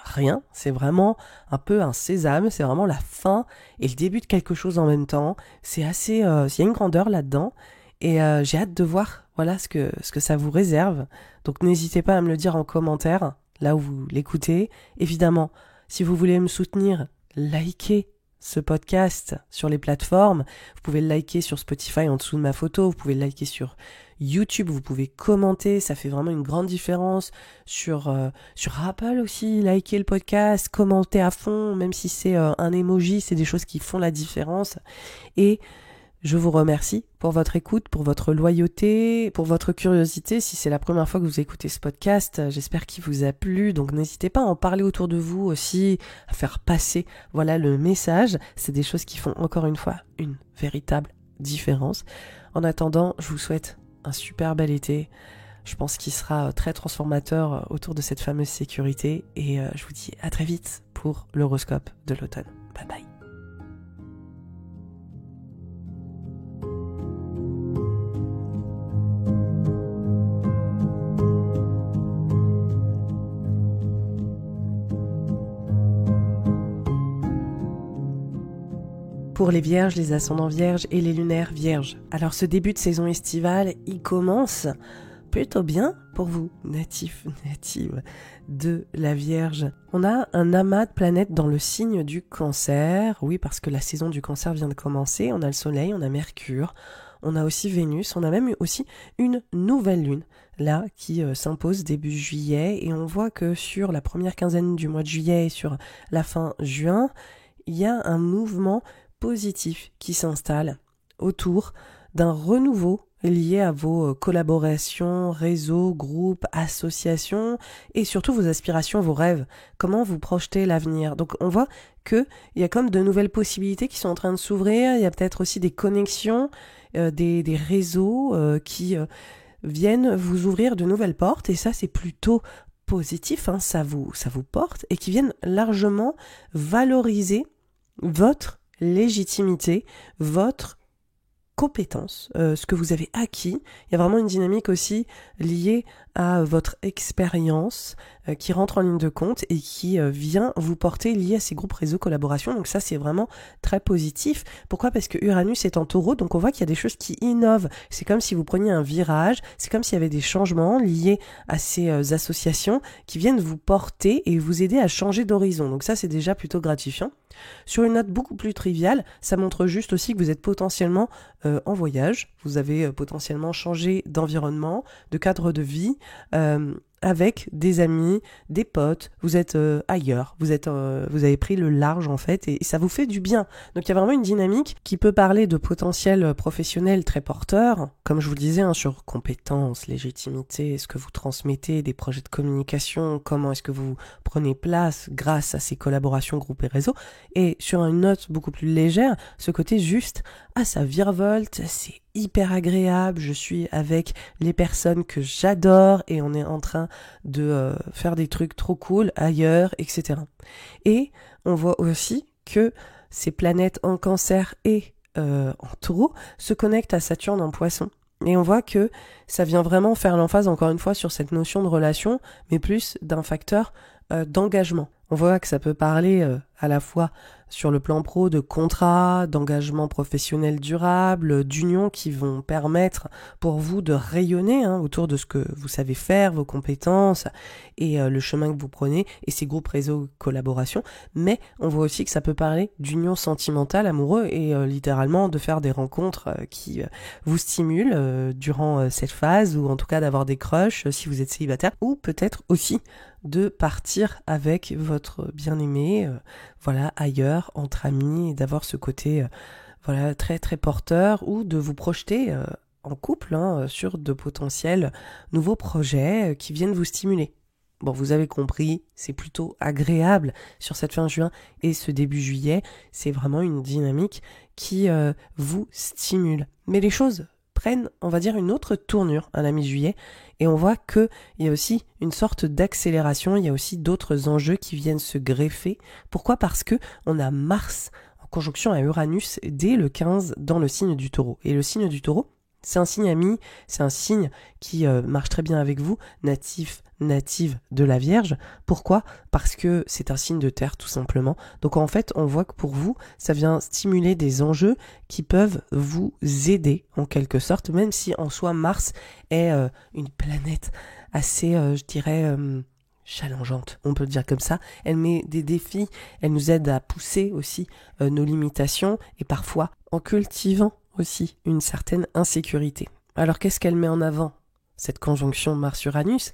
rien, c'est vraiment un peu un sésame, c'est vraiment la fin et le début de quelque chose en même temps. C'est assez... il y a une grandeur là-dedans. Et j'ai hâte de voir ce que ça vous réserve. Donc n'hésitez pas à me le dire en commentaire, là où vous l'écoutez. Évidemment, si vous voulez me soutenir, likez ce podcast sur les plateformes. Vous pouvez le liker sur Spotify en dessous de ma photo, vous pouvez le liker sur YouTube, vous pouvez commenter, ça fait vraiment une grande différence. Sur Apple aussi, liker le podcast, commenter à fond, même si c'est un emoji, c'est des choses qui font la différence. Et je vous remercie pour votre écoute, pour votre loyauté, pour votre curiosité. Si c'est la première fois que vous écoutez ce podcast, j'espère qu'il vous a plu. Donc n'hésitez pas à en parler autour de vous aussi, à faire passer le message. C'est des choses qui font encore une fois une véritable différence. En attendant, je vous souhaite un super bel été. Je pense qu'il sera très transformateur autour de cette fameuse sécurité. Et je vous dis à très vite pour l'horoscope de l'automne. Bye bye. Pour les vierges, les ascendants vierges et les lunaires vierges. Alors ce début de saison estivale, il commence plutôt bien pour vous, natifs, natives de la Vierge. On a un amas de planètes dans le signe du Cancer. Oui, parce que la saison du Cancer vient de commencer. On a le Soleil, on a Mercure, on a aussi Vénus, on a même aussi une nouvelle lune, là, qui s'impose début juillet. Et on voit que sur la première quinzaine du mois de juillet et sur la fin juin, il y a un mouvement positif qui s'installe autour d'un renouveau liées à vos collaborations, réseaux, groupes, associations et surtout vos aspirations, vos rêves. Comment vous projetez l'avenir. Donc on voit qu'il y a comme de nouvelles possibilités qui sont en train de s'ouvrir. Il y a peut-être aussi des connexions, des réseaux qui viennent vous ouvrir de nouvelles portes et ça c'est plutôt positif, hein, ça vous porte et qui viennent largement valoriser votre légitimité, votre compétence, ce que vous avez acquis. Il y a vraiment une dynamique aussi liée à votre expérience qui rentre en ligne de compte et qui vient vous porter lié à ces groupes réseaux collaboration. Donc ça, c'est vraiment très positif. Pourquoi ? Parce que Uranus est en taureau, donc on voit qu'il y a des choses qui innovent. C'est comme si vous preniez un virage, c'est comme s'il y avait des changements liés à ces associations qui viennent vous porter et vous aider à changer d'horizon. Donc ça, c'est déjà plutôt gratifiant. Sur une note beaucoup plus triviale, ça montre juste aussi que vous êtes potentiellement en voyage, vous avez potentiellement changé d'environnement, de cadre de vie, avec des amis, des potes, vous êtes ailleurs, vous avez pris le large en fait et ça vous fait du bien. Donc il y a vraiment une dynamique qui peut parler de potentiel professionnel très porteur, comme je vous le disais, hein, sur compétences, légitimité, ce que vous transmettez, des projets de communication, comment est-ce que vous prenez place grâce à ces collaborations, groupes et réseaux, et sur une note beaucoup plus légère, ce côté juste, ça virevolte, c'est hyper agréable, je suis avec les personnes que j'adore et on est en train de faire des trucs trop cool ailleurs, etc. Et on voit aussi que ces planètes en Cancer et en Taureau se connectent à Saturne en Poisson. Et on voit que ça vient vraiment faire l'emphase encore une fois sur cette notion de relation, mais plus d'un facteur d'engagement. On voit que ça peut parler à la fois sur le plan pro de contrats, d'engagement professionnel durable, d'unions qui vont permettre pour vous de rayonner autour de ce que vous savez faire, vos compétences et le chemin que vous prenez et ces groupes réseaux collaboration. Mais on voit aussi que ça peut parler d'union sentimentale, amoureux et littéralement de faire des rencontres qui vous stimulent durant cette phase ou en tout cas d'avoir des crushs si vous êtes célibataire ou peut-être aussi de partir avec votre bien-aimé, ailleurs, entre amis, et d'avoir ce côté, très très porteur, ou de vous projeter en couple sur de potentiels nouveaux projets qui viennent vous stimuler. Bon, vous avez compris, c'est plutôt agréable sur cette fin juin et ce début juillet, c'est vraiment une dynamique qui vous stimule. Mais les choses prennent, on va dire, une autre tournure à la mi-juillet et on voit qu'il y a aussi une sorte d'accélération, il y a aussi d'autres enjeux qui viennent se greffer. Pourquoi ? Parce que on a Mars en conjonction à Uranus dès le 15 dans le signe du Taureau. Et le signe du Taureau, c'est un signe ami, c'est un signe qui marche très bien avec vous, native de la Vierge. Pourquoi ? Parce que c'est un signe de terre tout simplement. Donc en fait, on voit que pour vous, ça vient stimuler des enjeux qui peuvent vous aider en quelque sorte, même si en soi Mars est une planète assez, challengeante, on peut le dire comme ça. Elle met des défis, elle nous aide à pousser aussi nos limitations et parfois en cultivant aussi une certaine insécurité. Alors qu'est-ce qu'elle met en avant, cette conjonction Mars-Uranus ?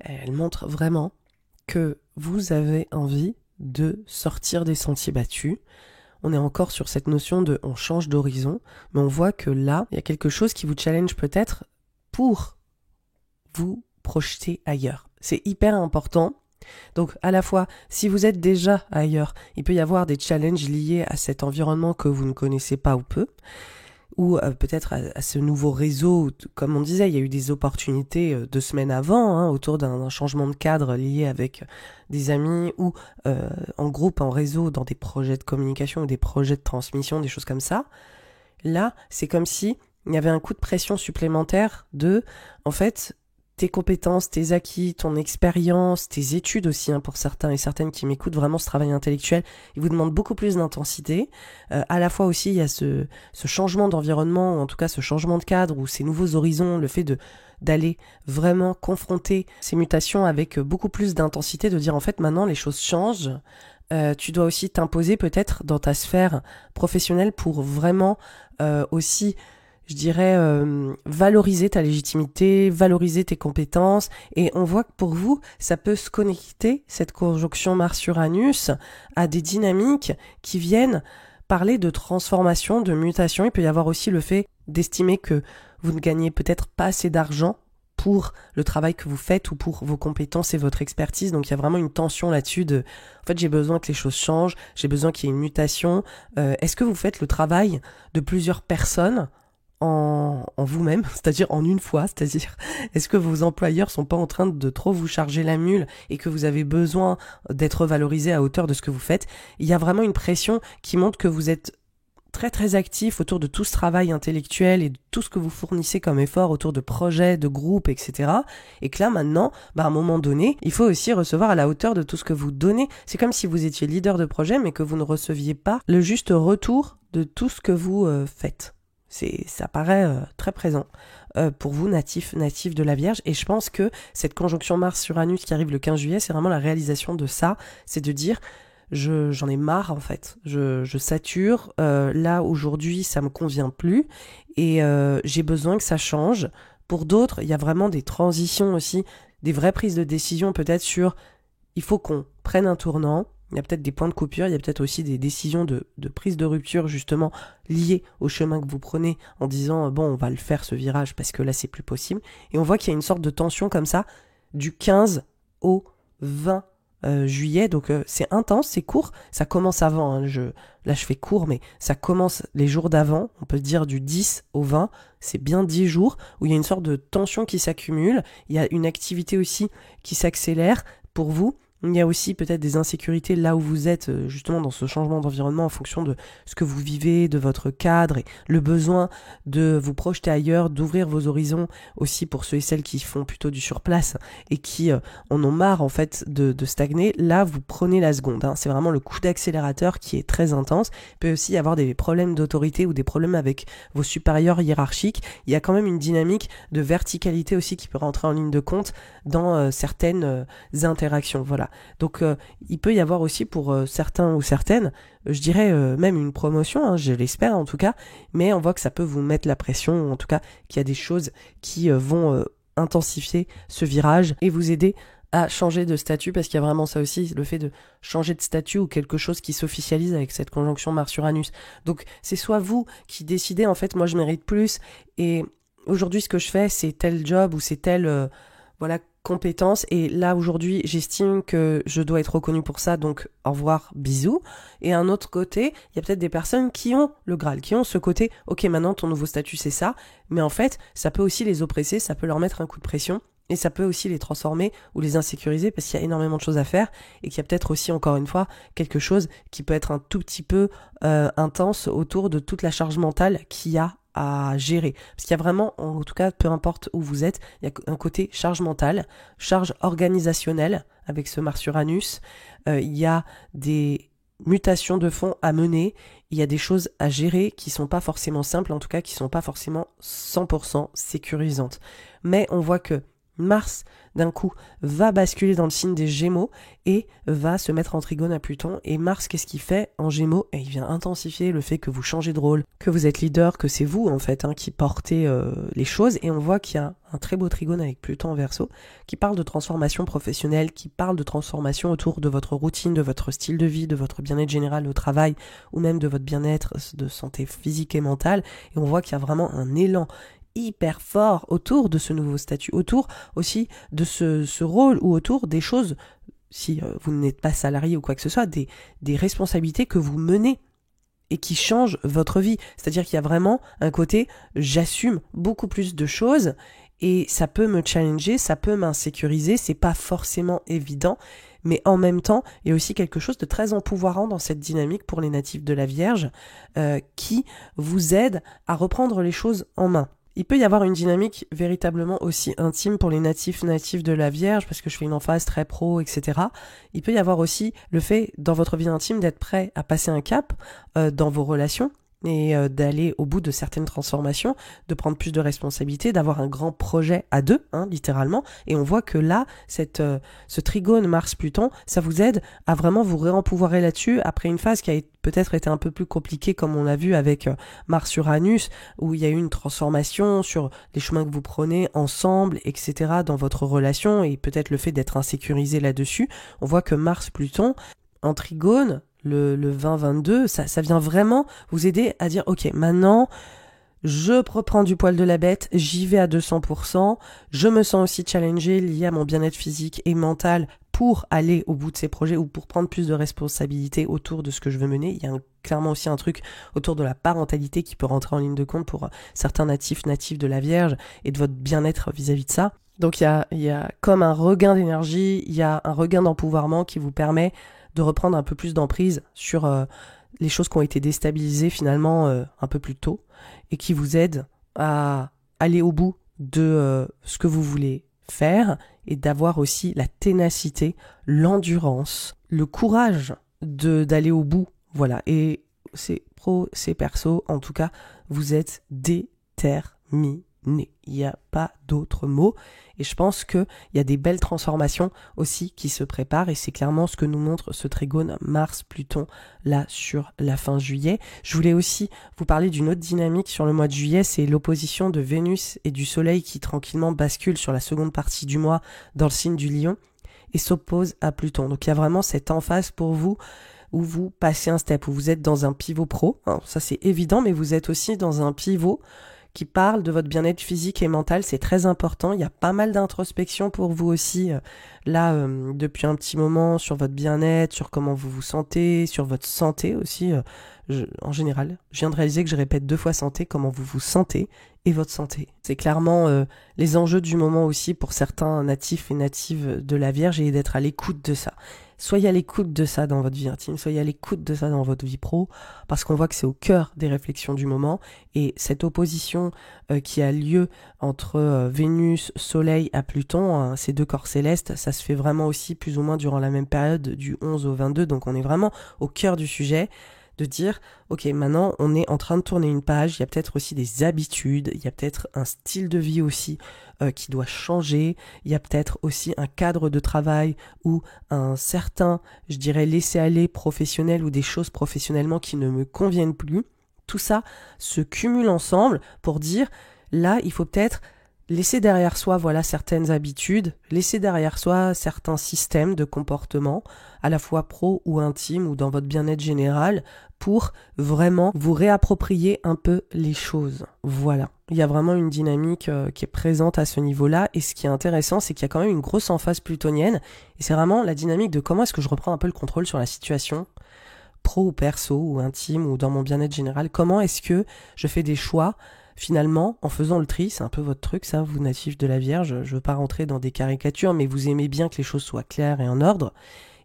Elle montre vraiment que vous avez envie de sortir des sentiers battus. On est encore sur cette notion de on change d'horizon, mais on voit que là, il y a quelque chose qui vous challenge peut-être pour vous projeter ailleurs. C'est hyper important. Donc à la fois, si vous êtes déjà ailleurs, il peut y avoir des challenges liés à cet environnement que vous ne connaissez pas ou peu, ou peut-être à ce nouveau réseau, comme on disait, il y a eu des opportunités 2 semaines avant, autour d'un changement de cadre lié avec des amis ou en groupe, en réseau, dans des projets de communication ou des projets de transmission, des choses comme ça. Là, c'est comme si il y avait un coup de pression supplémentaire de, en fait, tes compétences, tes acquis, ton expérience, tes études aussi, pour certains et certaines qui m'écoutent, vraiment ce travail intellectuel, il vous demande beaucoup plus d'intensité. À la fois aussi, il y a ce changement d'environnement, ou en tout cas ce changement de cadre, ou ces nouveaux horizons, le fait d'aller vraiment confronter ces mutations avec beaucoup plus d'intensité, de dire en fait maintenant les choses changent. Tu dois aussi t'imposer peut-être dans ta sphère professionnelle pour vraiment aussi, je dirais, valoriser ta légitimité, valoriser tes compétences. Et on voit que pour vous, ça peut se connecter, cette conjonction Mars-Uranus, à des dynamiques qui viennent parler de transformation, de mutation. Il peut y avoir aussi le fait d'estimer que vous ne gagnez peut-être pas assez d'argent pour le travail que vous faites ou pour vos compétences et votre expertise. Donc il y a vraiment une tension là-dessus de, en fait, j'ai besoin que les choses changent, j'ai besoin qu'il y ait une mutation. Est-ce que vous faites le travail de plusieurs personnes en vous-même, c'est-à-dire en une fois, c'est-à-dire est-ce que vos employeurs sont pas en train de trop vous charger la mule et que vous avez besoin d'être valorisé à hauteur de ce que vous faites? Il y a vraiment une pression qui montre que vous êtes très très actif autour de tout ce travail intellectuel et de tout ce que vous fournissez comme effort autour de projets, de groupes, etc. Et que là maintenant, à un moment donné, il faut aussi recevoir à la hauteur de tout ce que vous donnez. C'est comme si vous étiez leader de projet mais que vous ne receviez pas le juste retour de tout ce que vous faites. Ça paraît très présent pour vous, natifs de la Vierge. Et je pense que cette conjonction Mars-Uranus qui arrive le 15 juillet, c'est vraiment la réalisation de ça. C'est de dire, j'en ai marre en fait. Je sature. Là, aujourd'hui, ça me convient plus. Et j'ai besoin que ça change. Pour d'autres, il y a vraiment des transitions aussi, des vraies prises de décision peut-être sur, il faut qu'on prenne un tournant. Il y a peut-être des points de coupure, il y a peut-être aussi des décisions de prise de rupture justement liées au chemin que vous prenez en disant bon, on va le faire ce virage parce que là c'est plus possible. Et on voit qu'il y a une sorte de tension comme ça du 15 au 20 juillet, donc c'est intense, c'est court, ça commence avant, hein. Là je fais court, mais ça commence les jours d'avant, on peut dire du 10 au 20, c'est bien 10 jours où il y a une sorte de tension qui s'accumule, il y a une activité aussi qui s'accélère pour vous. Il y a aussi peut-être des insécurités là où vous êtes, justement dans ce changement d'environnement en fonction de ce que vous vivez, de votre cadre et le besoin de vous projeter ailleurs, d'ouvrir vos horizons aussi pour ceux et celles qui font plutôt du surplace et qui en ont marre en fait de stagner. Là, vous prenez la seconde, hein. C'est vraiment le coup d'accélérateur qui est très intense. Il peut aussi y avoir des problèmes d'autorité ou des problèmes avec vos supérieurs hiérarchiques. Il y a quand même une dynamique de verticalité aussi qui peut rentrer en ligne de compte dans certaines interactions. Voilà. Donc il peut y avoir aussi pour certains ou certaines, je dirais même une promotion, hein, je l'espère en tout cas, mais on voit que ça peut vous mettre la pression, en tout cas qu'il y a des choses qui vont intensifier ce virage et vous aider à changer de statut, parce qu'il y a vraiment ça aussi, le fait de changer de statut ou quelque chose qui s'officialise avec cette conjonction Mars-Uranus. Donc c'est soit vous qui décidez, en fait, moi je mérite plus, et aujourd'hui ce que je fais c'est tel job ou c'est tel voilà, compétence, et là aujourd'hui j'estime que je dois être reconnue pour ça, donc au revoir, bisous. Et à un autre côté, il y a peut-être des personnes qui ont le Graal, qui ont ce côté, ok maintenant ton nouveau statut c'est ça, mais en fait ça peut aussi les oppresser, ça peut leur mettre un coup de pression, et ça peut aussi les transformer ou les insécuriser parce qu'il y a énormément de choses à faire et qu'il y a peut-être aussi encore une fois quelque chose qui peut être un tout petit peu intense autour de toute la charge mentale qu'il y a à gérer. Parce qu'il y a vraiment, en tout cas, peu importe où vous êtes, il y a un côté charge mentale, charge organisationnelle avec ce Mars-Uranus, il y a des mutations de fond à mener, il y a des choses à gérer qui sont pas forcément simples, en tout cas qui sont pas forcément 100% sécurisantes. Mais on voit que Mars, d'un coup, va basculer dans le signe des Gémeaux et va se mettre en trigone à Pluton. Et Mars, qu'est-ce qu'il fait en Gémeaux? Et il vient intensifier le fait que vous changez de rôle, que vous êtes leader, que c'est vous, en fait, qui portez les choses. Et on voit qu'il y a un très beau trigone avec Pluton en Verseau, qui parle de transformation professionnelle, qui parle de transformation autour de votre routine, de votre style de vie, de votre bien-être général au travail, ou même de votre bien-être de santé physique et mentale. Et on voit qu'il y a vraiment un élan hyper fort autour de ce nouveau statut, autour aussi de ce rôle, ou autour des choses, si vous n'êtes pas salarié ou quoi que ce soit, des responsabilités que vous menez et qui changent votre vie. C'est-à-dire qu'il y a vraiment un côté, j'assume beaucoup plus de choses et ça peut me challenger, ça peut m'insécuriser, c'est pas forcément évident, mais en même temps, il y a aussi quelque chose de très empouvoirant dans cette dynamique pour les natifs de la Vierge qui vous aide à reprendre les choses en main. Il peut y avoir une dynamique véritablement aussi intime pour les natifs de la Vierge, parce que je fais une emphase très pro, etc. Il peut y avoir aussi le fait, dans votre vie intime, d'être prêt à passer un cap dans vos relations, et d'aller au bout de certaines transformations, de prendre plus de responsabilités, d'avoir un grand projet à deux, littéralement. Et on voit que là, ce trigone Mars-Pluton, ça vous aide à vraiment vous réempouvoirer là-dessus, après une phase qui a peut-être été un peu plus compliquée, comme on l'a vu avec Mars-Uranus, où il y a eu une transformation sur les chemins que vous prenez ensemble, etc., dans votre relation, et peut-être le fait d'être insécurisé là-dessus. On voit que Mars-Pluton, en trigone, le 20-22, ça vient vraiment vous aider à dire, ok, maintenant, je reprends du poil de la bête, j'y vais à 200%, je me sens aussi challengée liée à mon bien-être physique et mental pour aller au bout de ces projets ou pour prendre plus de responsabilités autour de ce que je veux mener. Il y a clairement aussi un truc autour de la parentalité qui peut rentrer en ligne de compte pour certains natifs de la Vierge et de votre bien-être vis-à-vis de ça. Donc il y a comme un regain d'énergie, il y a un regain d'empouvoirment qui vous permet de reprendre un peu plus d'emprise sur les choses qui ont été déstabilisées finalement un peu plus tôt et qui vous aident à aller au bout de ce que vous voulez faire et d'avoir aussi la ténacité, l'endurance, le courage d'aller au bout. Voilà, et c'est pro, c'est perso, en tout cas, vous êtes déterminé. Il n'y a pas d'autre mot. Et je pense qu'il y a des belles transformations aussi qui se préparent. Et c'est clairement ce que nous montre ce trigone Mars-Pluton là sur la fin juillet. Je voulais aussi vous parler d'une autre dynamique sur le mois de juillet. C'est l'opposition de Vénus et du Soleil qui tranquillement bascule sur la seconde partie du mois dans le signe du Lion et s'oppose à Pluton. Donc il y a vraiment cette emphase pour vous où vous passez un step, où vous êtes dans un pivot pro. Alors, ça c'est évident, mais vous êtes aussi dans un pivot qui parle de votre bien-être physique et mental, c'est très important. Il y a pas mal d'introspection pour vous aussi, depuis un petit moment, sur votre bien-être, sur comment vous vous sentez, sur votre santé aussi. En général, je viens de réaliser que je répète 2 fois santé, comment vous vous sentez et votre santé. C'est clairement les enjeux du moment aussi pour certains natifs et natives de la Vierge et d'être à l'écoute de ça. Soyez à l'écoute de ça dans votre vie intime, soyez à l'écoute de ça dans votre vie pro, parce qu'on voit que c'est au cœur des réflexions du moment, et cette opposition qui a lieu entre Vénus, Soleil à Pluton, ces 2 corps célestes, ça se fait vraiment aussi plus ou moins durant la même période du 11 au 22, donc on est vraiment au cœur du sujet, de dire, ok, maintenant on est en train de tourner une page, il y a peut-être aussi des habitudes, il y a peut-être un style de vie aussi qui doit changer, il y a peut-être aussi un cadre de travail ou un certain, je dirais, laisser-aller professionnel ou des choses professionnellement qui ne me conviennent plus. Tout ça se cumule ensemble pour dire, là, il faut peut-être laisser derrière soi, voilà, certaines habitudes, laisser derrière soi certains systèmes de comportement, à la fois pro ou intime ou dans votre bien-être général, pour vraiment vous réapproprier un peu les choses. Voilà. Il y a vraiment une dynamique qui est présente à ce niveau-là, et ce qui est intéressant, c'est qu'il y a quand même une grosse emphase plutonienne, et c'est vraiment la dynamique de comment est-ce que je reprends un peu le contrôle sur la situation, pro ou perso, ou intime, ou dans mon bien-être général, comment est-ce que je fais des choix finalement, en faisant le tri, c'est un peu votre truc, ça, vous natifs de la Vierge, je veux pas rentrer dans des caricatures, mais vous aimez bien que les choses soient claires et en ordre.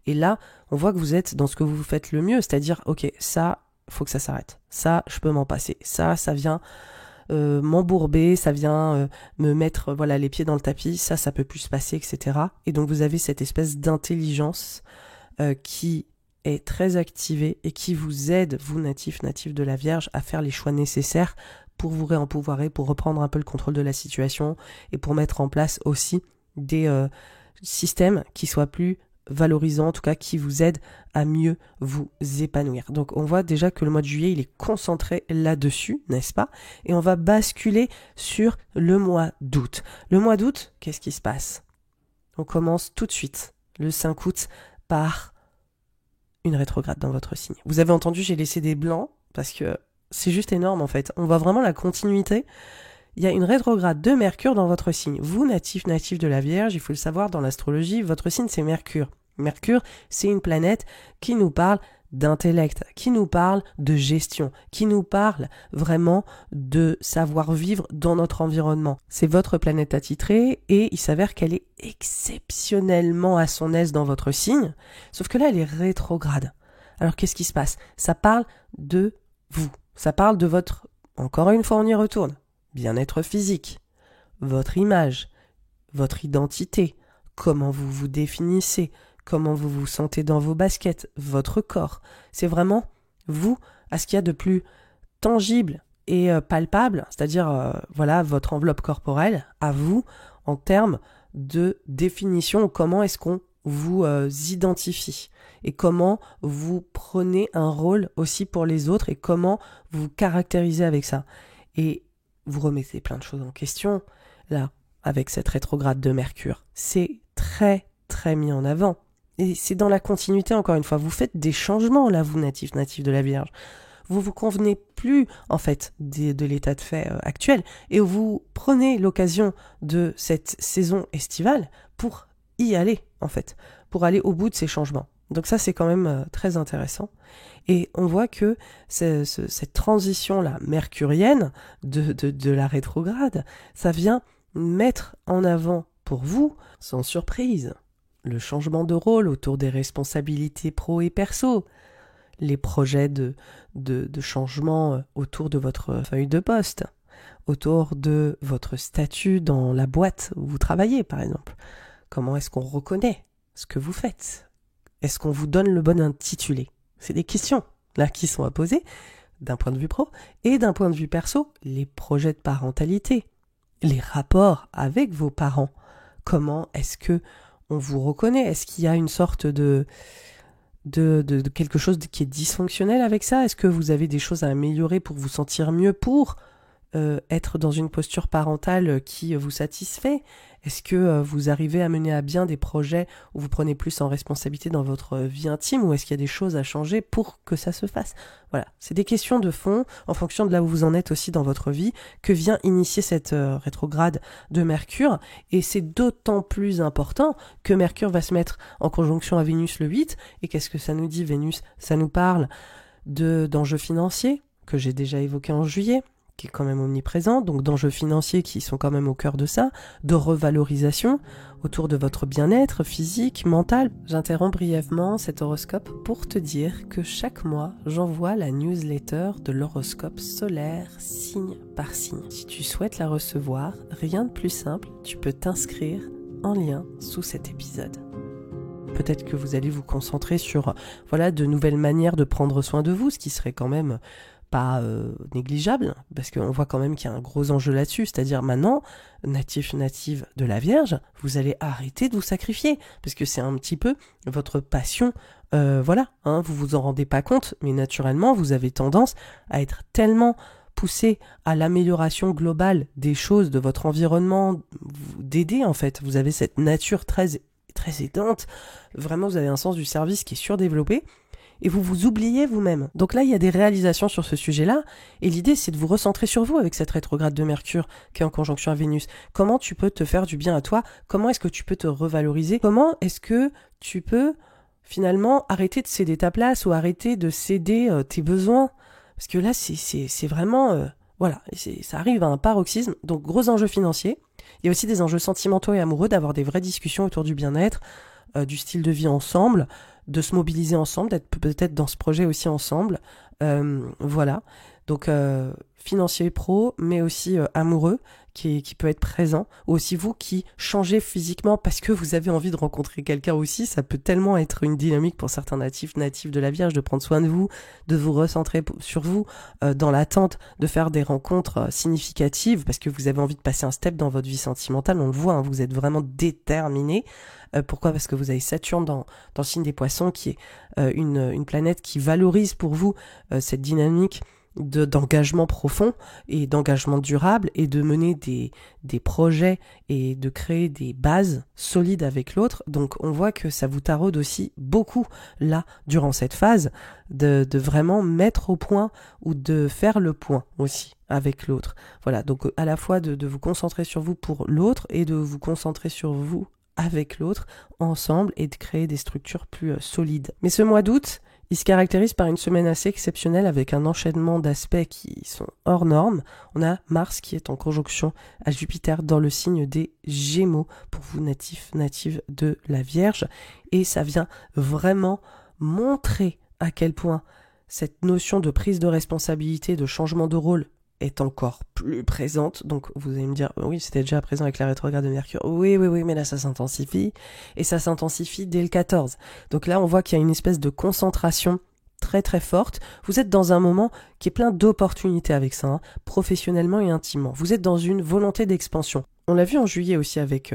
Et là, on voit que vous êtes dans ce que vous faites le mieux, c'est-à-dire, ok, ça, faut que ça s'arrête. Ça, je peux m'en passer. Ça vient m'embourber, ça vient me mettre les pieds dans le tapis, ça peut plus se passer, etc. Et donc, vous avez cette espèce d'intelligence qui est très activée et qui vous aide, vous natifs de la Vierge, à faire les choix nécessaires pour vous réempouvoirer, pour reprendre un peu le contrôle de la situation et pour mettre en place aussi des systèmes qui soient plus valorisants, en tout cas qui vous aident à mieux vous épanouir. Donc on voit déjà que le mois de juillet, il est concentré là-dessus, n'est-ce pas? Et on va basculer sur le mois d'août. Le mois d'août, qu'est-ce qui se passe? On commence tout de suite, le 5 août, par une rétrograde dans votre signe. Vous avez entendu, j'ai laissé des blancs parce que c'est juste énorme en fait. On voit vraiment la continuité. Il y a une rétrograde de Mercure dans votre signe. Vous, natif de la Vierge, il faut le savoir dans l'astrologie, votre signe c'est Mercure. Mercure, c'est une planète qui nous parle d'intellect, qui nous parle de gestion, qui nous parle vraiment de savoir vivre dans notre environnement. C'est votre planète attitrée et il s'avère qu'elle est exceptionnellement à son aise dans votre signe, sauf que là elle est rétrograde. Alors qu'est-ce qui se passe? Ça parle de vous. Ça parle de votre, encore une fois on y retourne, bien-être physique, votre image, votre identité, comment vous vous définissez, comment vous vous sentez dans vos baskets, votre corps. C'est vraiment vous, à ce qu'il y a de plus tangible et palpable, c'est-à-dire votre enveloppe corporelle, à vous en termes de définition, comment est-ce qu'on vous identifie et comment vous prenez un rôle aussi pour les autres et comment vous vous caractérisez avec ça. Et vous remettez plein de choses en question, là, avec cette rétrograde de Mercure. C'est très, très mis en avant. Et c'est dans la continuité, encore une fois. Vous faites des changements, là, vous, natifs de la Vierge. vous convenez plus en fait de l'état de fait actuel et vous prenez l'occasion de cette saison estivale pour y aller en fait, pour aller au bout de ces changements. Donc ça c'est quand même très intéressant. Et on voit que cette transition-là mercurienne de la rétrograde, ça vient mettre en avant pour vous, sans surprise, le changement de rôle autour des responsabilités pro et perso, les projets de changement autour de votre feuille de poste, autour de votre statut dans la boîte où vous travaillez par exemple. Comment est-ce qu'on reconnaît ce que vous faites? Est-ce qu'on vous donne le bon intitulé? C'est des questions là qui sont à poser d'un point de vue pro et d'un point de vue perso, les projets de parentalité, les rapports avec vos parents. Comment est-ce que on vous reconnaît? Est-ce qu'il y a une sorte de quelque chose qui est dysfonctionnel avec ça? Est-ce que vous avez des choses à améliorer pour vous sentir mieux, pour être dans une posture parentale qui vous satisfait? Est-ce que vous arrivez à mener à bien des projets où vous prenez plus en responsabilité dans votre vie intime, ou est-ce qu'il y a des choses à changer pour que ça se fasse? Voilà, c'est des questions de fond en fonction de là où vous en êtes aussi dans votre vie que vient initier cette rétrograde de Mercure, et c'est d'autant plus important que Mercure va se mettre en conjonction à Vénus le 8, et qu'est-ce que ça nous dit Vénus? Ça nous parle d'enjeux financiers que j'ai déjà évoqués en juillet, qui est quand même omniprésent, donc d'enjeux financiers qui sont quand même au cœur de ça, de revalorisation autour de votre bien-être physique, mental. J'interromps brièvement cet horoscope pour te dire que chaque mois, j'envoie la newsletter de l'horoscope solaire signe par signe. Si tu souhaites la recevoir, rien de plus simple, tu peux t'inscrire en lien sous cet épisode. Peut-être que vous allez vous concentrer sur de nouvelles manières de prendre soin de vous, ce qui serait quand même pas négligeable, parce qu'on voit quand même qu'il y a un gros enjeu là-dessus, c'est-à-dire maintenant, native de la Vierge, vous allez arrêter de vous sacrifier, parce que c'est un petit peu votre passion, vous vous en rendez pas compte, mais naturellement, vous avez tendance à être tellement poussé à l'amélioration globale des choses, de votre environnement, d'aider en fait, vous avez cette nature très aidante, vraiment vous avez un sens du service qui est surdéveloppé, et vous vous oubliez vous-même. Donc là, il y a des réalisations sur ce sujet-là, et l'idée, c'est de vous recentrer sur vous avec cette rétrograde de Mercure qui est en conjonction à Vénus. Comment tu peux te faire du bien à toi? Comment est-ce que tu peux te revaloriser? Comment est-ce que tu peux finalement arrêter de céder ta place ou arrêter de céder tes besoins? Parce que là, c'est vraiment... ça arrive à un paroxysme, donc gros enjeux financiers. Il y a aussi des enjeux sentimentaux et amoureux, d'avoir des vraies discussions autour du bien-être, du style de vie ensemble, de se mobiliser ensemble, d'être peut-être dans ce projet aussi ensemble. Donc financier pro, mais aussi amoureux, qui peut être présent. Ou aussi vous qui changez physiquement parce que vous avez envie de rencontrer quelqu'un aussi. Ça peut tellement être une dynamique pour certains natifs de la Vierge, de prendre soin de vous, de vous recentrer sur vous, dans l'attente de faire des rencontres significatives, parce que vous avez envie de passer un step dans votre vie sentimentale. On le voit, vous êtes vraiment déterminé. Pourquoi? Parce que vous avez Saturne dans le signe des Poissons, qui est une planète qui valorise pour vous cette dynamique d'engagement profond et d'engagement durable, et de mener des projets et de créer des bases solides avec l'autre. Donc on voit que ça vous taraude aussi beaucoup là durant cette phase de vraiment mettre au point ou de faire le point aussi avec l'autre. Voilà, donc à la fois de vous concentrer sur vous pour l'autre et de vous concentrer sur vous avec l'autre ensemble, et de créer des structures plus solides. Mais ce mois d'août, il se caractérise par une semaine assez exceptionnelle, avec un enchaînement d'aspects qui sont hors normes. On a Mars qui est en conjonction à Jupiter dans le signe des Gémeaux, pour vous natives de la Vierge, et ça vient vraiment montrer à quel point cette notion de prise de responsabilité, de changement de rôle est encore plus présente. Donc vous allez me dire, oui, c'était déjà présent avec la rétrograde de Mercure. Oui, mais là ça s'intensifie, et ça s'intensifie dès le 14. Donc là on voit qu'il y a une espèce de concentration très très forte. Vous êtes dans un moment qui est plein d'opportunités avec ça, professionnellement et intimement. Vous êtes dans une volonté d'expansion. On l'a vu en juillet aussi avec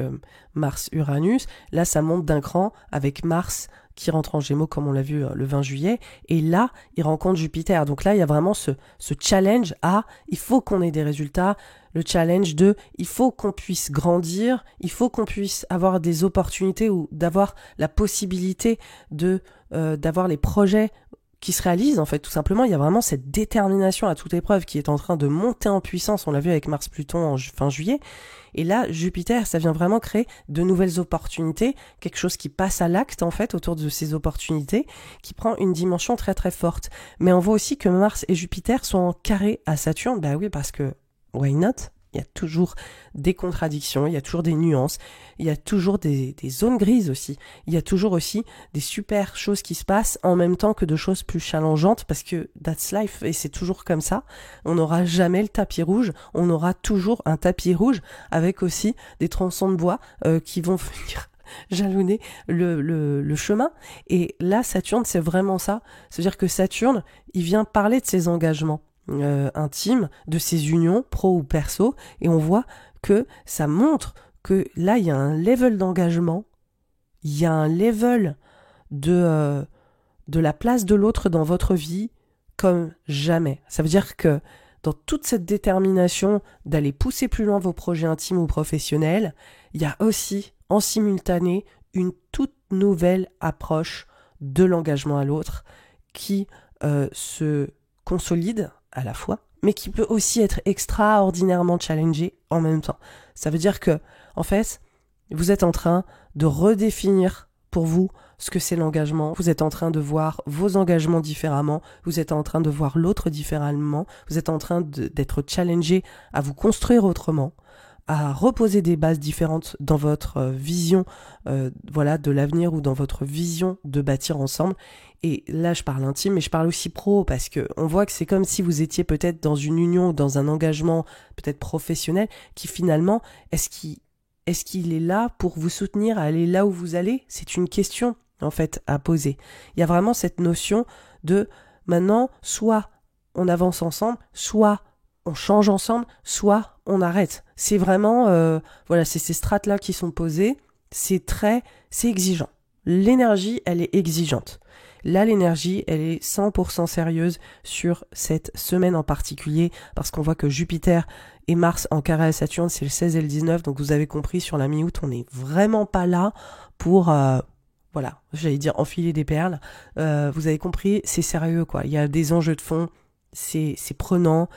Mars-Uranus. Là ça monte d'un cran avec Mars qui rentre en Gémeaux, comme on l'a vu le 20 juillet, et là, il rencontre Jupiter. Donc là, il y a vraiment ce challenge il faut qu'on ait des résultats, le challenge il faut qu'on puisse grandir, il faut qu'on puisse avoir des opportunités, ou d'avoir la possibilité d'avoir les projets qui se réalise en fait tout simplement. Il y a vraiment cette détermination à toute épreuve qui est en train de monter en puissance. On l'a vu avec Mars-Pluton en fin juillet. Et là, Jupiter, ça vient vraiment créer de nouvelles opportunités, quelque chose qui passe à l'acte en fait autour de ces opportunités, qui prend une dimension très très forte. Mais on voit aussi que Mars et Jupiter sont en carré à Saturne. Bah oui, parce que why not? Il y a toujours des contradictions, il y a toujours des nuances, il y a toujours des zones grises aussi. Il y a toujours aussi des super choses qui se passent en même temps que de choses plus challengeantes parce que that's life et c'est toujours comme ça. On n'aura jamais le tapis rouge, on aura toujours un tapis rouge avec aussi des tronçons de bois qui vont venir jalonner le chemin. Et là, Saturne, c'est vraiment ça. C'est-à-dire que Saturne, il vient parler de ses engagements. Intime, de ses unions pro ou perso, et on voit que ça montre que là il y a un level d'engagement, il y a un level de la place de l'autre dans votre vie comme jamais. Ça veut dire que dans toute cette détermination d'aller pousser plus loin vos projets intimes ou professionnels, il y a aussi en simultané une toute nouvelle approche de l'engagement à l'autre qui se consolide à la fois, mais qui peut aussi être extraordinairement challengé en même temps. Ça veut dire que, en fait, vous êtes en train de redéfinir pour vous ce que c'est l'engagement, vous êtes en train de voir vos engagements différemment, vous êtes en train de voir l'autre différemment, vous êtes en train d'être challengé à vous construire autrement, à reposer des bases différentes dans votre vision de l'avenir ou dans votre vision de bâtir ensemble. Et là, je parle intime, mais je parle aussi pro, parce que on voit que c'est comme si vous étiez peut-être dans une union ou dans un engagement peut-être professionnel qui finalement, est-ce qu'il est là pour vous soutenir à aller là où vous allez? C'est une question, en fait, à poser. Il y a vraiment cette notion de maintenant, soit on avance ensemble, soit on change ensemble, soit on arrête. C'est vraiment, c'est ces strates-là qui sont posées. C'est exigeant. L'énergie, elle est exigeante. Là, l'énergie, elle est 100% sérieuse sur cette semaine en particulier, parce qu'on voit que Jupiter et Mars en carré à Saturne, c'est le 16 et le 19, donc vous avez compris, sur la mi-août, on n'est vraiment pas là pour, j'allais dire enfiler des perles. Vous avez compris, c'est sérieux, quoi. Il y a des enjeux de fond, c'est prenant,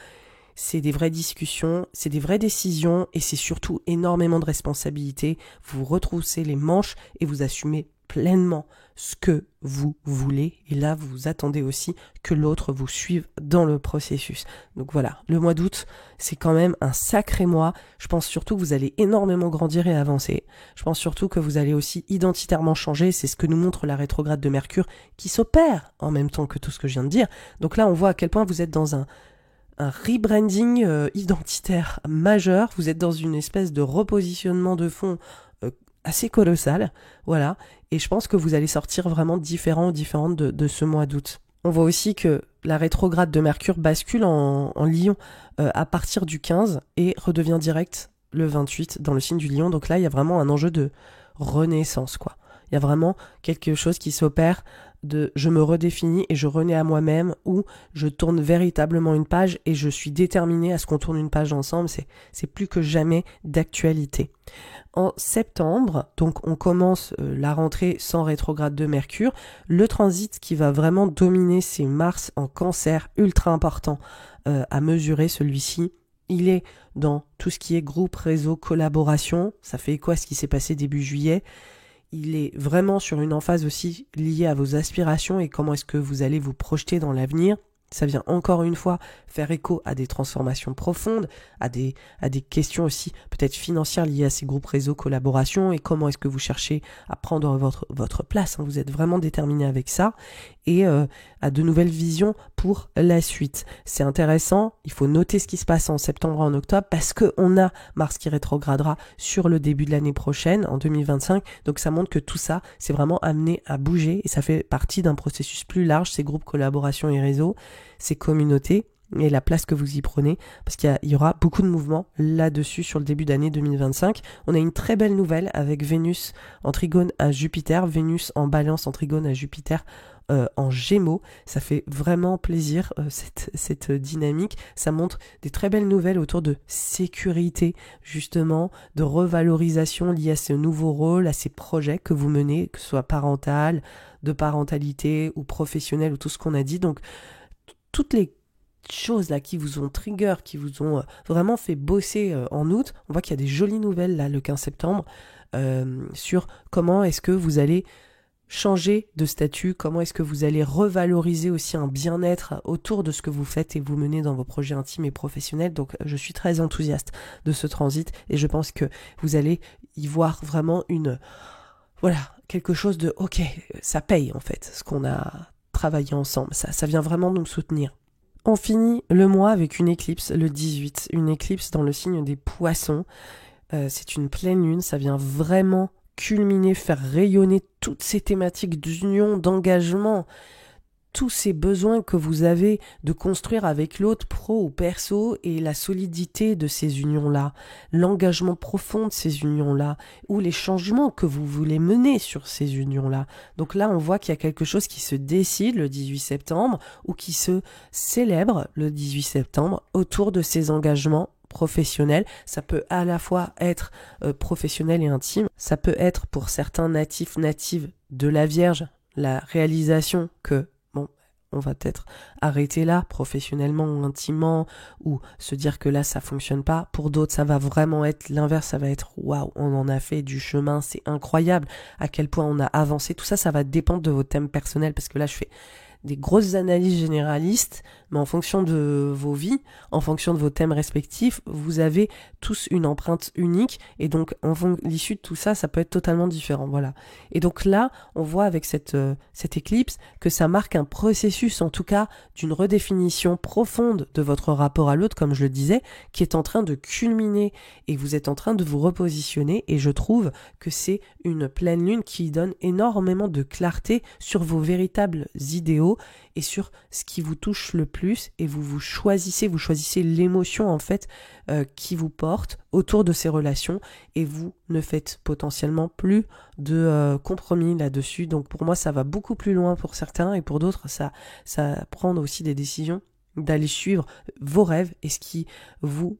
c'est des vraies discussions, c'est des vraies décisions, et c'est surtout énormément de responsabilités. Vous retroussez les manches et vous assumez pleinement ce que vous voulez, et là vous attendez aussi que l'autre vous suive dans le processus. Donc voilà, le mois d'août, c'est quand même un sacré mois. Je pense surtout que vous allez énormément grandir et avancer. Je pense surtout que vous allez aussi identitairement changer, c'est ce que nous montre la rétrograde de Mercure qui s'opère en même temps que tout ce que je viens de dire. Donc là on voit à quel point vous êtes dans un rebranding identitaire majeur, vous êtes dans une espèce de repositionnement de fond assez colossal, voilà, et je pense que vous allez sortir vraiment différente de ce mois d'août. On voit aussi que la rétrograde de Mercure bascule en Lion à partir du 15 et redevient direct le 28 dans le signe du Lion, donc là il y a vraiment un enjeu de renaissance, quoi. Il y a vraiment quelque chose qui s'opère de je me redéfinis et je renais à moi-même, ou je tourne véritablement une page et je suis déterminée à ce qu'on tourne une page ensemble. C'est plus que jamais d'actualité. En septembre, donc on commence la rentrée sans rétrograde de Mercure. Le transit qui va vraiment dominer, c'est Mars en Cancer, ultra important à mesurer celui-ci. Il est dans tout ce qui est groupe, réseau, collaboration. Ça fait écho à ce qui s'est passé début juillet. Il est vraiment sur une emphase aussi liée à vos aspirations et comment est-ce que vous allez vous projeter dans l'avenir. Ça vient encore une fois faire écho à des transformations profondes, à des questions aussi peut-être financières liées à ces groupes réseaux collaboration, et comment est-ce que vous cherchez à prendre votre place. Vous êtes vraiment déterminé avec ça, et à de nouvelles visions pour la suite. C'est intéressant, il faut noter ce qui se passe en septembre et en octobre, parce qu'on a Mars qui rétrogradera sur le début de l'année prochaine, en 2025, donc ça montre que tout ça, c'est vraiment amené à bouger, et ça fait partie d'un processus plus large, ces groupes collaboration et réseaux, ces communautés. et la place que vous y prenez, parce qu'il y aura beaucoup de mouvements là-dessus sur le début d'année 2025. On a une très belle nouvelle avec Vénus en trigone à Jupiter, Vénus en balance en trigone à Jupiter en Gémeaux. Ça fait vraiment plaisir, cette dynamique. Ça montre des très belles nouvelles autour de sécurité, justement, de revalorisation liée à ce nouveau rôle, à ces projets que vous menez, que ce soit parental, de parentalité ou professionnel ou tout ce qu'on a dit. Donc, toutes les choses là qui vous ont trigger, qui vous ont vraiment fait bosser en août, on voit qu'il y a des jolies nouvelles là le 15 septembre sur comment est-ce que vous allez changer de statut, comment est-ce que vous allez revaloriser aussi un bien-être autour de ce que vous faites et vous menez dans vos projets intimes et professionnels. Donc je suis très enthousiaste de ce transit et je pense que vous allez y voir vraiment quelque chose de ok, ça paye en fait ce qu'on a travaillé ensemble, ça vient vraiment nous soutenir. On finit le mois avec une éclipse, le 18, une éclipse dans le signe des Poissons. C'est une pleine lune, ça vient vraiment culminer, faire rayonner toutes ces thématiques d'union, d'engagement, tous ces besoins que vous avez de construire avec l'autre, pro ou perso, et la solidité de ces unions-là, l'engagement profond de ces unions-là, ou les changements que vous voulez mener sur ces unions-là. Donc là, on voit qu'il y a quelque chose qui se décide le 18 septembre, ou qui se célèbre le 18 septembre, autour de ces engagements professionnel. Ça peut à la fois être professionnel et intime. Ça peut être pour certains natives de la Vierge, la réalisation que, on va peut-être arrêter là, professionnellement ou intimement, ou se dire que là, ça fonctionne pas. Pour d'autres, ça va vraiment être l'inverse. Ça va être, waouh, on en a fait du chemin, c'est incroyable à quel point on a avancé. Tout ça, ça va dépendre de vos thèmes personnels, parce que là, je fais des grosses analyses généralistes, mais en fonction de vos vies, en fonction de vos thèmes respectifs, vous avez tous une empreinte unique, et donc l'issue de tout ça, ça peut être totalement différent, voilà. Et donc là, on voit avec cette éclipse que ça marque un processus, en tout cas, d'une redéfinition profonde de votre rapport à l'autre, comme je le disais, qui est en train de culminer, et vous êtes en train de vous repositionner, et je trouve que c'est une pleine lune qui donne énormément de clarté sur vos véritables idéaux, et sur ce qui vous touche le plus, et vous choisissez l'émotion en fait qui vous porte autour de ces relations, et vous ne faites potentiellement plus de compromis là-dessus. Donc pour moi ça va beaucoup plus loin pour certains, et pour d'autres ça prend aussi des décisions d'aller suivre vos rêves et ce qui vous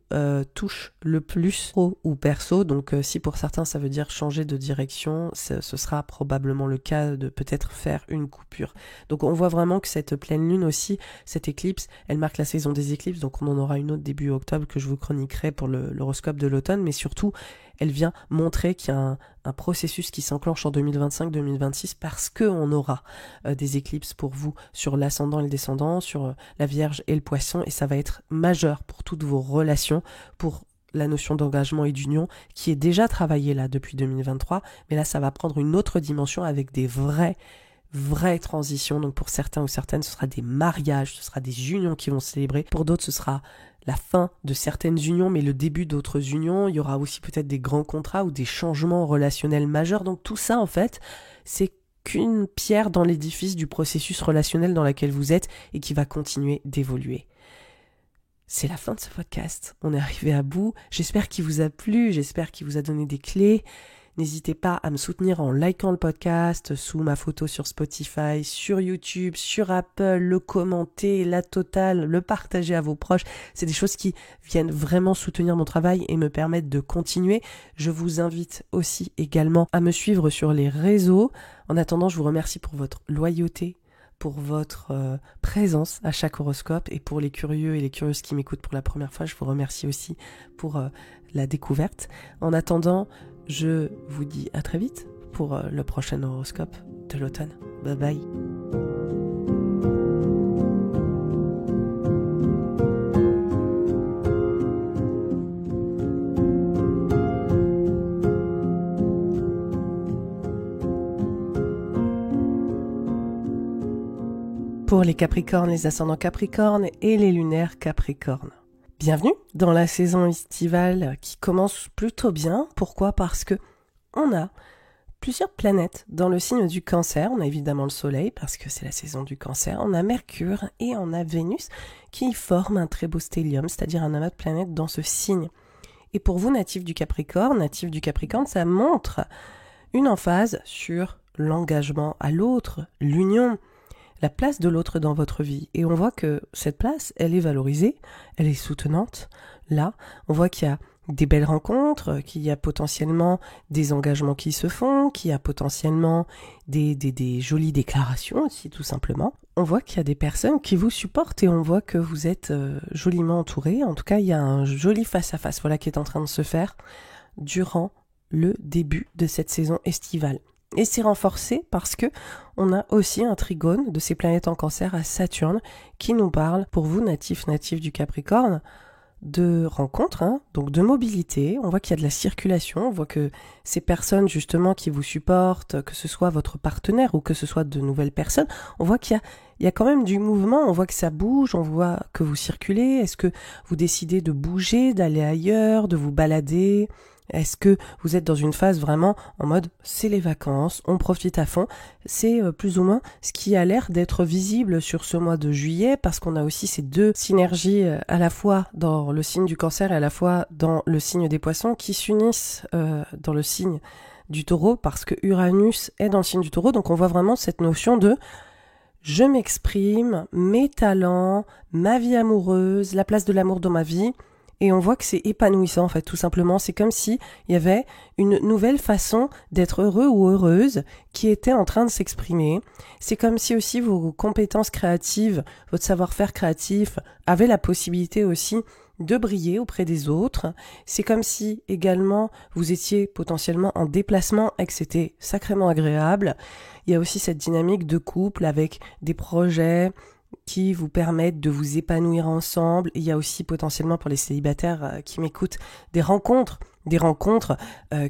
touche le plus, pro ou perso. Donc si pour certains ça veut dire changer de direction, ce sera probablement le cas de peut-être faire une coupure. Donc on voit vraiment que cette pleine lune aussi, cette éclipse, elle marque la saison des éclipses, donc on en aura une autre début octobre que je vous chroniquerai pour l'horoscope de l'automne, mais surtout elle vient montrer qu'il y a un processus qui s'enclenche en 2025-2026 parce qu'on aura des éclipses pour vous sur l'ascendant et le descendant, sur la Vierge et le Poisson, et ça va être majeur pour toutes vos relations, pour la notion d'engagement et d'union qui est déjà travaillée là depuis 2023, mais là ça va prendre une autre dimension avec des vraies transitions. Donc pour certains ou certaines, ce sera des mariages, ce sera des unions qui vont se célébrer. Pour d'autres, ce sera la fin de certaines unions, mais le début d'autres unions. Il y aura aussi peut-être des grands contrats ou des changements relationnels majeurs. Donc tout ça, en fait, c'est qu'une pierre dans l'édifice du processus relationnel dans lequel vous êtes et qui va continuer d'évoluer. C'est la fin de ce podcast. On est arrivé à bout. J'espère qu'il vous a plu, j'espère qu'il vous a donné des clés. N'hésitez pas à me soutenir en likant le podcast sous ma photo sur Spotify, sur YouTube, sur Apple, le commenter, la totale, le partager à vos proches. C'est des choses qui viennent vraiment soutenir mon travail et me permettre de continuer. Je vous invite aussi également à me suivre sur les réseaux. En attendant, je vous remercie pour votre loyauté, pour votre présence à chaque horoscope, et pour les curieux et les curieuses qui m'écoutent pour la première fois, je vous remercie aussi pour la découverte. En attendant, je vous dis à très vite pour le prochain horoscope de l'automne. Bye bye. Pour les Capricornes, les ascendants Capricornes et les lunaires Capricornes. Bienvenue dans la saison estivale qui commence plutôt bien. Pourquoi ? Parce que on a plusieurs planètes dans le signe du Cancer. On a évidemment le Soleil parce que c'est la saison du Cancer. On a Mercure et on a Vénus qui forment un très beau stellium, c'est-à-dire un amas de planètes dans ce signe. Et pour vous, natifs du Capricorne, ça montre une emphase sur l'engagement à l'autre, l'union, la place de l'autre dans votre vie. Et on voit que cette place, elle est valorisée, elle est soutenante. Là, on voit qu'il y a des belles rencontres, qu'il y a potentiellement des engagements qui se font, qu'il y a potentiellement des jolies déclarations aussi, tout simplement. On voit qu'il y a des personnes qui vous supportent et on voit que vous êtes joliment entourés. En tout cas, il y a un joli face-à-face qui est en train de se faire durant le début de cette saison estivale. Et c'est renforcé parce que on a aussi un trigone de ces planètes en Cancer à Saturne qui nous parle, pour vous natifs du Capricorne, de rencontres, donc de mobilité. On voit qu'il y a de la circulation, on voit que ces personnes justement qui vous supportent, que ce soit votre partenaire ou que ce soit de nouvelles personnes, on voit qu'il y a quand même du mouvement, on voit que ça bouge, on voit que vous circulez. Est-ce que vous décidez de bouger, d'aller ailleurs, de vous balader ? Est-ce que vous êtes dans une phase vraiment en mode c'est les vacances, on profite à fond? C'est plus ou moins ce qui a l'air d'être visible sur ce mois de juillet parce qu'on a aussi ces deux synergies à la fois dans le signe du Cancer et à la fois dans le signe des Poissons qui s'unissent dans le signe du Taureau parce que Uranus est dans le signe du Taureau. Donc on voit vraiment cette notion de je m'exprime, mes talents, ma vie amoureuse, la place de l'amour dans ma vie. Et on voit que c'est épanouissant en fait, tout simplement. C'est comme si il y avait une nouvelle façon d'être heureux ou heureuse qui était en train de s'exprimer. C'est comme si aussi vos compétences créatives, votre savoir-faire créatif avait la possibilité aussi de briller auprès des autres. C'est comme si également vous étiez potentiellement en déplacement et que c'était sacrément agréable. Il y a aussi cette dynamique de couple avec des projets qui vous permettent de vous épanouir ensemble. Il y a aussi potentiellement pour les célibataires qui m'écoutent des rencontres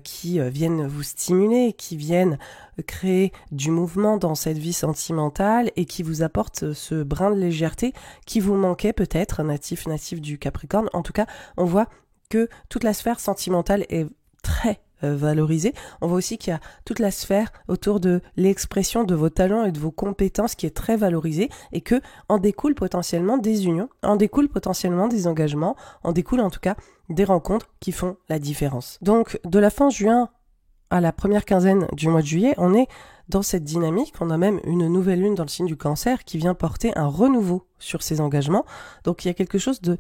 qui viennent vous stimuler, qui viennent créer du mouvement dans cette vie sentimentale et qui vous apportent ce brin de légèreté qui vous manquait peut-être, natif du Capricorne. En tout cas, on voit que toute la sphère sentimentale est très valorisée. On voit aussi qu'il y a toute la sphère autour de l'expression de vos talents et de vos compétences qui est très valorisée et que en découle potentiellement des unions, en découle potentiellement des engagements, en découle en tout cas des rencontres qui font la différence. Donc de la fin juin à la première quinzaine du mois de juillet, on est dans cette dynamique. On a même une nouvelle lune dans le signe du Cancer qui vient porter un renouveau sur ces engagements. Donc il y a quelque chose de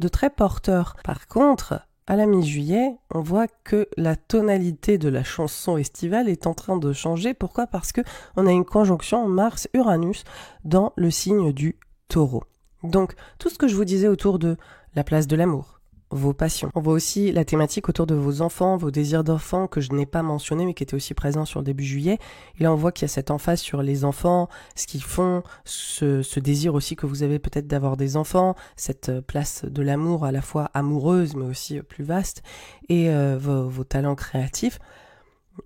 très porteur. Par contre, à la mi-juillet, on voit que la tonalité de la chanson estivale est en train de changer. Pourquoi ? Parce que on a une conjonction Mars-Uranus dans le signe du Taureau. Donc, tout ce que je vous disais autour de la place de l'amour, vos passions. On voit aussi la thématique autour de vos enfants, vos désirs d'enfants que je n'ai pas mentionné mais qui étaient aussi présents sur le début juillet. Et là, on voit qu'il y a cette emphase sur les enfants, ce qu'ils font, ce désir aussi que vous avez peut-être d'avoir des enfants, cette place de l'amour à la fois amoureuse mais aussi plus vaste et vos talents créatifs.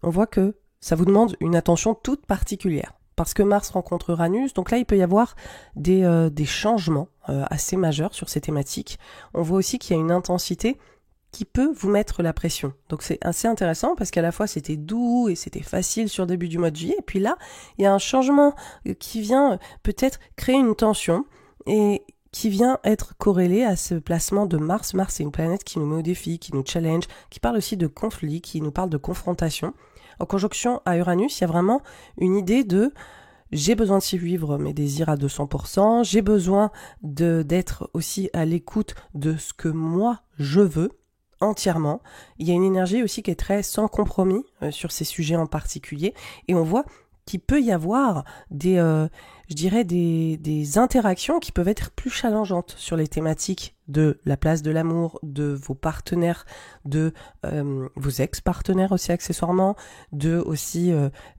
On voit que ça vous demande une attention toute particulière. Parce que Mars rencontre Uranus, donc là il peut y avoir des changements assez majeurs sur ces thématiques. On voit aussi qu'il y a une intensité qui peut vous mettre la pression. Donc c'est assez intéressant parce qu'à la fois c'était doux et c'était facile sur le début du mois de juillet, et puis là il y a un changement qui vient peut-être créer une tension et qui vient être corrélé à ce placement de Mars. Mars c'est une planète qui nous met au défi, qui nous challenge, qui parle aussi de conflit, qui nous parle de confrontation. En conjonction à Uranus, il y a vraiment une idée de j'ai besoin de suivre mes désirs à 200%, j'ai besoin d'être aussi à l'écoute de ce que moi je veux entièrement. Il y a une énergie aussi qui est très sans compromis sur ces sujets en particulier et on voit qu'il peut y avoir des interactions qui peuvent être plus challengeantes sur les thématiques de la place de l'amour, de vos partenaires, de vos ex-partenaires aussi accessoirement, de aussi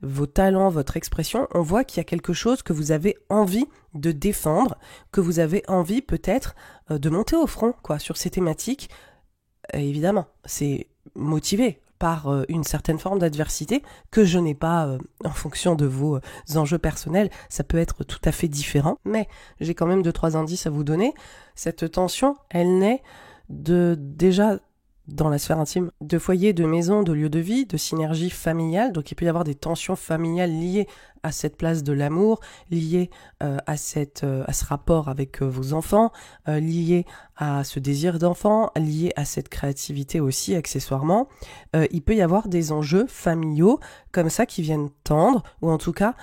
vos talents, votre expression. On voit qu'il y a quelque chose que vous avez envie de défendre, que vous avez envie peut-être de monter au front sur ces thématiques. Évidemment, c'est motivé par une certaine forme d'adversité que je n'ai pas en fonction de vos enjeux personnels. Ça peut être tout à fait différent, mais j'ai quand même 2-3 indices à vous donner. Cette tension, elle naît déjà dans la sphère intime, de foyer, de maison, de lieu de vie, de synergie familiale. Donc il peut y avoir des tensions familiales liées à cette place de l'amour, liées à ce rapport avec vos enfants, liées à ce désir d'enfant, liées à cette créativité aussi accessoirement. Il peut y avoir des enjeux familiaux comme ça qui viennent tendre, ou en tout cas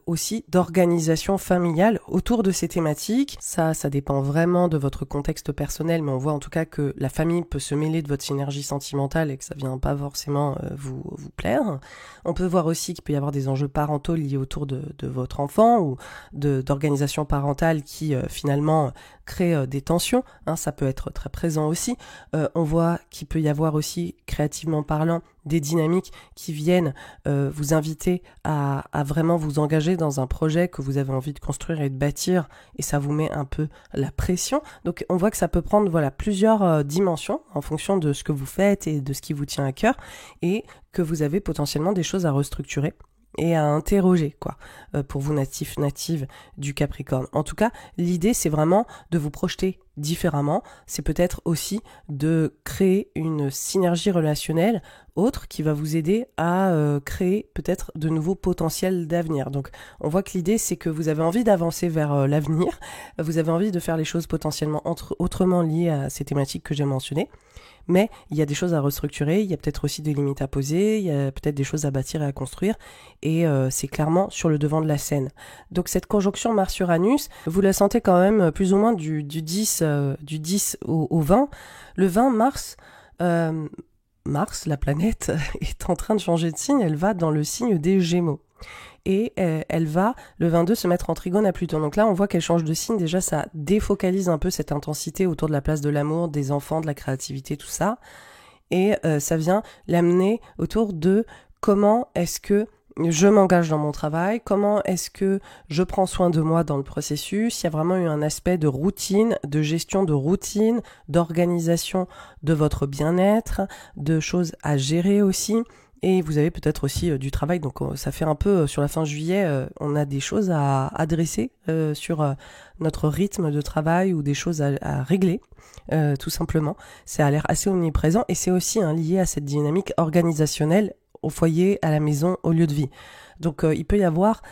aussi d'organisation familiale autour de ces thématiques. Ça dépend vraiment de votre contexte personnel, mais on voit en tout cas que la famille peut se mêler de votre synergie sentimentale et que ça vient pas forcément vous plaire. On peut voir aussi qu'il peut y avoir des enjeux parentaux liés autour de votre enfant ou d'organisation parentale qui finalement crée des tensions. Ça peut être très présent aussi. On voit qu'il peut y avoir aussi, créativement parlant, des dynamiques qui viennent vous inviter à vraiment vous engager dans un projet que vous avez envie de construire et de bâtir, et ça vous met un peu la pression. Donc on voit que ça peut prendre plusieurs dimensions en fonction de ce que vous faites et de ce qui vous tient à cœur, et que vous avez potentiellement des choses à restructurer et à interroger pour vous natives du Capricorne. En tout cas, l'idée c'est vraiment de vous projeter différemment. C'est peut-être aussi de créer une synergie relationnelle autre qui va vous aider à créer peut-être de nouveaux potentiels d'avenir. Donc on voit que l'idée c'est que vous avez envie d'avancer vers l'avenir, vous avez envie de faire les choses potentiellement autrement liées à ces thématiques que j'ai mentionnées. Mais il y a des choses à restructurer, il y a peut-être aussi des limites à poser, il y a peut-être des choses à bâtir et à construire, et c'est clairement sur le devant de la scène. Donc cette conjonction Mars-Uranus, vous la sentez quand même plus ou moins du 10 au 20. Le 20 mars, Mars, la planète, est en train de changer de signe, elle va dans le signe des Gémeaux. Et elle va, le 22, se mettre en trigone à Pluton. Donc là, on voit qu'elle change de signe. Déjà, ça défocalise un peu cette intensité autour de la place de l'amour, des enfants, de la créativité, tout ça. Et ça vient l'amener autour de comment est-ce que je m'engage dans mon travail, comment est-ce que je prends soin de moi dans le processus. Il y a vraiment eu un aspect de routine, de gestion de routine, d'organisation de votre bien-être, de choses à gérer aussi. Et vous avez peut-être aussi du travail, donc ça fait un peu, sur la fin juillet, on a des choses à adresser sur notre rythme de travail ou des choses à régler, tout simplement. Ça a l'air assez omniprésent et c'est aussi lié à cette dynamique organisationnelle au foyer, à la maison, au lieu de vie. Donc il peut y avoir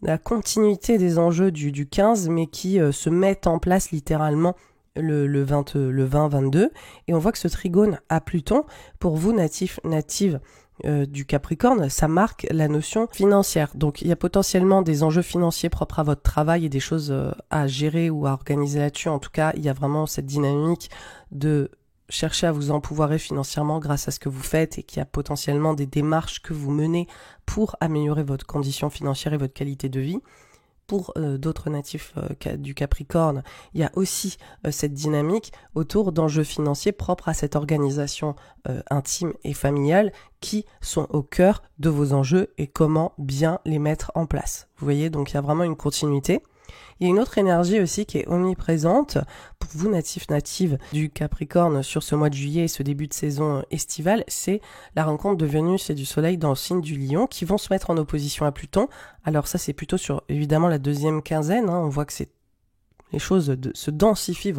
la continuité des enjeux du 15, mais qui se mettent en place littéralement le 20-22. Et on voit que ce trigone à Pluton, pour vous natives du Capricorne, ça marque la notion financière. Donc il y a potentiellement des enjeux financiers propres à votre travail et des choses à gérer ou à organiser là-dessus. En tout cas, il y a vraiment cette dynamique de chercher à vous empouvoirer financièrement grâce à ce que vous faites, et qu'il y a potentiellement des démarches que vous menez pour améliorer votre condition financière et votre qualité de vie. Pour d'autres natifs du Capricorne, il y a aussi cette dynamique autour d'enjeux financiers propres à cette organisation intime et familiale qui sont au cœur de vos enjeux et comment bien les mettre en place. Vous voyez, donc il y a vraiment une continuité. Il y a une autre énergie aussi qui est omniprésente pour vous natives du Capricorne sur ce mois de juillet et ce début de saison estivale, c'est la rencontre de Vénus et du Soleil dans le signe du Lion qui vont se mettre en opposition à Pluton. Alors ça c'est plutôt sur évidemment la deuxième quinzaine, on voit que les choses se densifient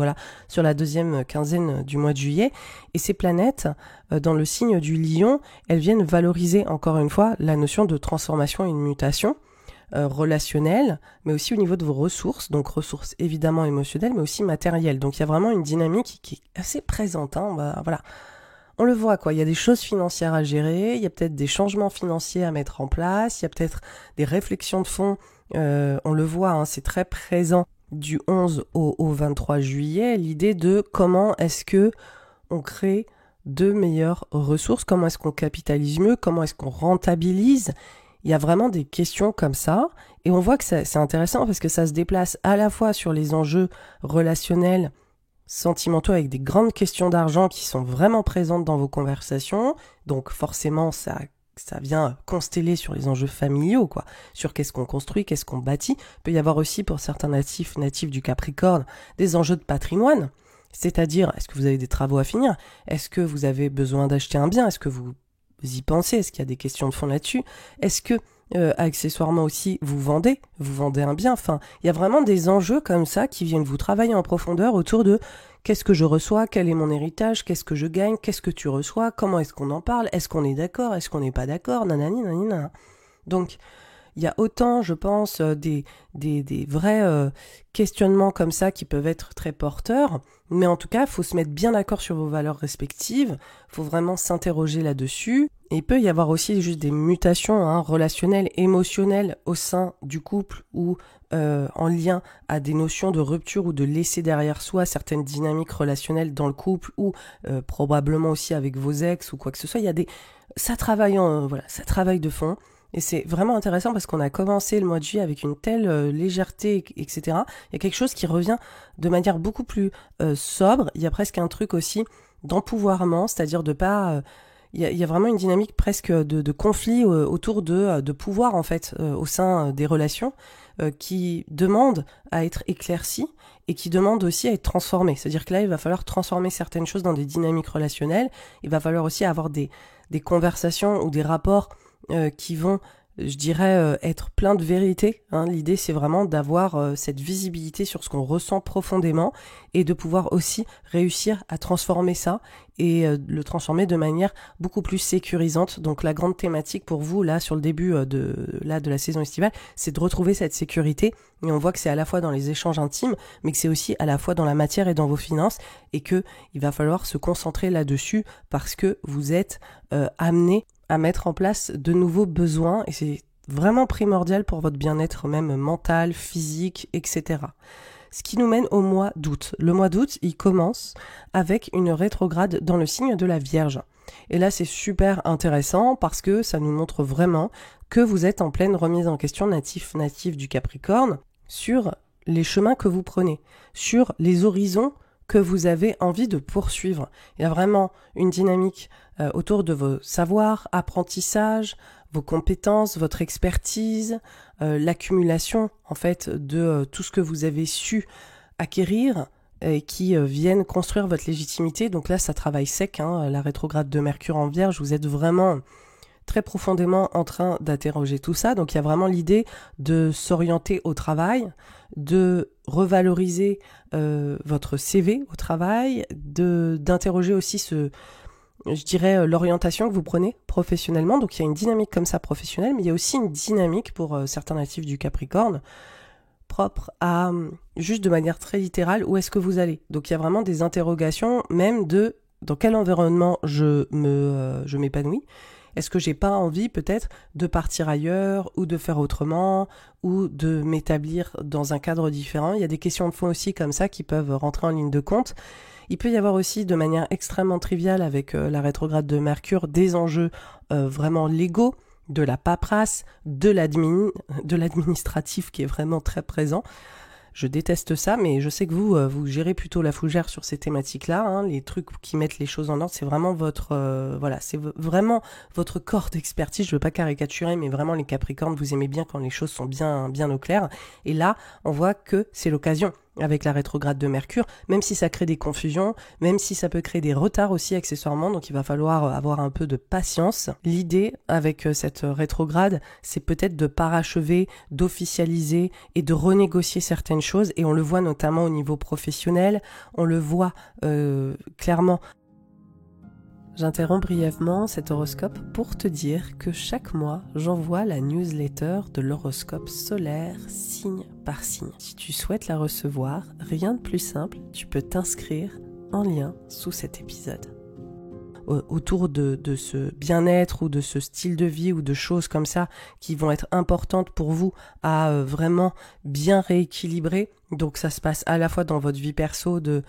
sur la deuxième quinzaine du mois de juillet, et ces planètes dans le signe du Lion, elles viennent valoriser encore une fois la notion de transformation et de mutation relationnelle, mais aussi au niveau de vos ressources, donc ressources évidemment émotionnelles, mais aussi matérielles. Donc il y a vraiment une dynamique qui est assez présente. On le voit, il y a des choses financières à gérer, il y a peut-être des changements financiers à mettre en place, il y a peut-être des réflexions de fond, on le voit, c'est très présent du 11 au 23 juillet, l'idée de comment est-ce que on crée de meilleures ressources, comment est-ce qu'on capitalise mieux, comment est-ce qu'on rentabilise. Il y a vraiment des questions comme ça, et on voit que c'est intéressant parce que ça se déplace à la fois sur les enjeux relationnels, sentimentaux, avec des grandes questions d'argent qui sont vraiment présentes dans vos conversations, donc forcément ça vient consteller sur les enjeux familiaux, sur qu'est-ce qu'on construit, qu'est-ce qu'on bâtit. Il peut y avoir aussi pour certains natifs du Capricorne des enjeux de patrimoine, c'est-à-dire est-ce que vous avez des travaux à finir, est-ce que vous avez besoin d'acheter un bien, est-ce que vous y pensez, est-ce qu'il y a des questions de fond là-dessus, est-ce que Accessoirement aussi, vous vendez un bien. Enfin, il y a vraiment des enjeux comme ça qui viennent vous travailler en profondeur autour de qu'est-ce que je reçois, quel est mon héritage, qu'est-ce que je gagne, qu'est-ce que tu reçois, comment est-ce qu'on en parle, est-ce qu'on est d'accord, est-ce qu'on n'est pas d'accord, nanani, nanani, nanana. Donc, il y a autant, je pense, des vrais questionnements comme ça qui peuvent être très porteurs, mais en tout cas, il faut se mettre bien d'accord sur vos valeurs respectives, il faut vraiment s'interroger là-dessus. Et il peut y avoir aussi juste des mutations relationnelles, émotionnelles au sein du couple ou en lien à des notions de rupture ou de laisser derrière soi certaines dynamiques relationnelles dans le couple ou probablement aussi avec vos ex ou quoi que ce soit. Il y a ça travaille ça travaille de fond. Et c'est vraiment intéressant parce qu'on a commencé le mois de juillet avec une telle légèreté, etc. Il y a quelque chose qui revient de manière beaucoup plus sobre. Il y a presque un truc aussi d'empouvoirment, c'est-à-dire de pas... Il y a vraiment une dynamique presque de conflit autour de pouvoir, en fait, au sein des relations, qui demande à être éclaircie et qui demande aussi à être transformée. C'est-à-dire que là, il va falloir transformer certaines choses dans des dynamiques relationnelles. Il va falloir aussi avoir des conversations ou des rapports qui vont, je dirais, être pleins de vérité. L'idée, c'est vraiment d'avoir cette visibilité sur ce qu'on ressent profondément et de pouvoir aussi réussir à transformer ça et le transformer de manière beaucoup plus sécurisante. Donc la grande thématique pour vous, là, sur le début de la saison estivale, c'est de retrouver cette sécurité. Et on voit que c'est à la fois dans les échanges intimes, mais que c'est aussi à la fois dans la matière et dans vos finances, et que il va falloir se concentrer là-dessus parce que vous êtes amené à mettre en place de nouveaux besoins, et c'est vraiment primordial pour votre bien-être même mental, physique, etc. Ce qui nous mène au mois d'août. Le mois d'août, il commence avec une rétrograde dans le signe de la Vierge. Et là, c'est super intéressant parce que ça nous montre vraiment que vous êtes en pleine remise en question natif du Capricorne sur les chemins que vous prenez, sur les horizons que vous avez envie de poursuivre. Il y a vraiment une dynamique autour de vos savoirs, apprentissages, vos compétences, votre expertise, l'accumulation en fait de tout ce que vous avez su acquérir et qui viennent construire votre légitimité. Donc là, ça travaille sec, la rétrograde de Mercure en Vierge, vous êtes vraiment très profondément en train d'interroger tout ça. Donc il y a vraiment l'idée de s'orienter au travail, de revaloriser votre CV au travail, d'interroger aussi je dirais, l'orientation que vous prenez professionnellement. Donc il y a une dynamique comme ça professionnelle, mais il y a aussi une dynamique pour certains natifs du Capricorne propre à, juste de manière très littérale, où est-ce que vous allez. Donc il y a vraiment des interrogations même de dans quel environnement je m'épanouis. Est-ce que j'ai pas envie peut-être de partir ailleurs ou de faire autrement ou de m'établir dans un cadre différent? Il y a des questions de fond aussi comme ça qui peuvent rentrer en ligne de compte. Il peut y avoir aussi de manière extrêmement triviale avec la rétrograde de Mercure des enjeux vraiment légaux, de la paperasse, de l'administratif qui est vraiment très présent. Je déteste ça, mais je sais que vous gérez plutôt la fougère sur ces thématiques-là. Les trucs qui mettent les choses en ordre, c'est vraiment vraiment votre corps d'expertise. Je veux pas caricaturer, mais vraiment les Capricornes, vous aimez bien quand les choses sont bien au clair. Et là, on voit que c'est l'occasion avec la rétrograde de Mercure, même si ça crée des confusions, même si ça peut créer des retards aussi accessoirement, donc il va falloir avoir un peu de patience. L'idée avec cette rétrograde, c'est peut-être de parachever, d'officialiser et de renégocier certaines choses, et on le voit notamment au niveau professionnel, on le voit clairement. J'interromps brièvement cet horoscope pour te dire que chaque mois, j'envoie la newsletter de l'horoscope solaire signe par signe. Si tu souhaites la recevoir, rien de plus simple, tu peux t'inscrire en lien sous cet épisode. Autour de ce bien-être ou de ce style de vie ou de choses comme ça qui vont être importantes pour vous à vraiment bien rééquilibrer. Donc ça se passe à la fois dans votre vie perso de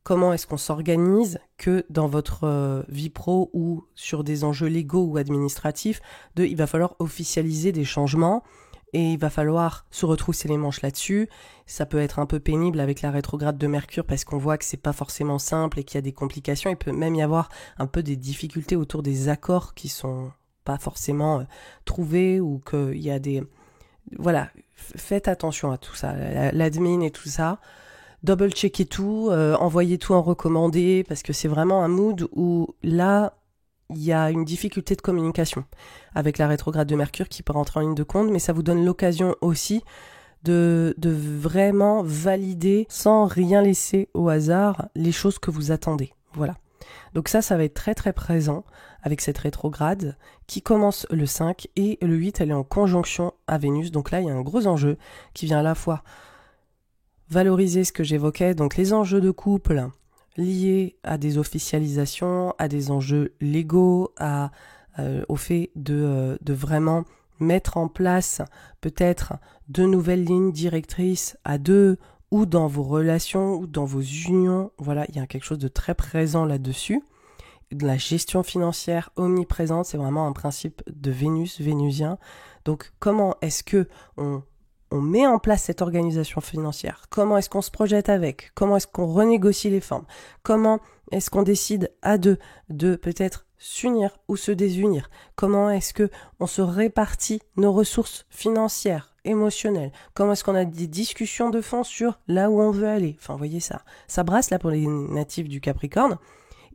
comment est-ce qu'on s'organise que dans votre vie pro ou sur des enjeux légaux ou administratifs, il va falloir officialiser des changements et il va falloir se retrousser les manches là-dessus. Ça peut être un peu pénible avec la rétrograde de Mercure parce qu'on voit que c'est pas forcément simple et qu'il y a des complications. Il peut même y avoir un peu des difficultés autour des accords qui sont pas forcément trouvés ou qu'il y a des... Voilà, faites attention à tout ça, l'admin et tout ça. Double-checker tout, envoyer tout en recommandé, parce que c'est vraiment un mood où là, il y a une difficulté de communication avec la rétrograde de Mercure qui peut rentrer en ligne de compte, mais ça vous donne l'occasion aussi de vraiment valider sans rien laisser au hasard les choses que vous attendez. Voilà. Donc ça va être très très présent avec cette rétrograde qui commence le 5 et le 8, elle est en conjonction à Vénus. Donc là, il y a un gros enjeu qui vient à la fois valoriser ce que j'évoquais, donc les enjeux de couple liés à des officialisations, à des enjeux légaux, au fait de vraiment mettre en place peut-être de nouvelles lignes directrices à deux ou dans vos relations ou dans vos unions. Voilà, il y a quelque chose de très présent là-dessus. De la gestion financière omniprésente, c'est vraiment un principe de Vénus, vénusien. Donc comment est-ce que on met en place cette organisation financière? Comment est-ce qu'on se projette avec? Comment est-ce qu'on renégocie les formes? Comment est-ce qu'on décide à deux de peut-être s'unir ou se désunir? Comment est-ce que on se répartit nos ressources financières, émotionnelles? Comment est-ce qu'on a des discussions de fond sur là où on veut aller? Enfin, vous voyez ça. Ça brasse là pour les natifs du Capricorne.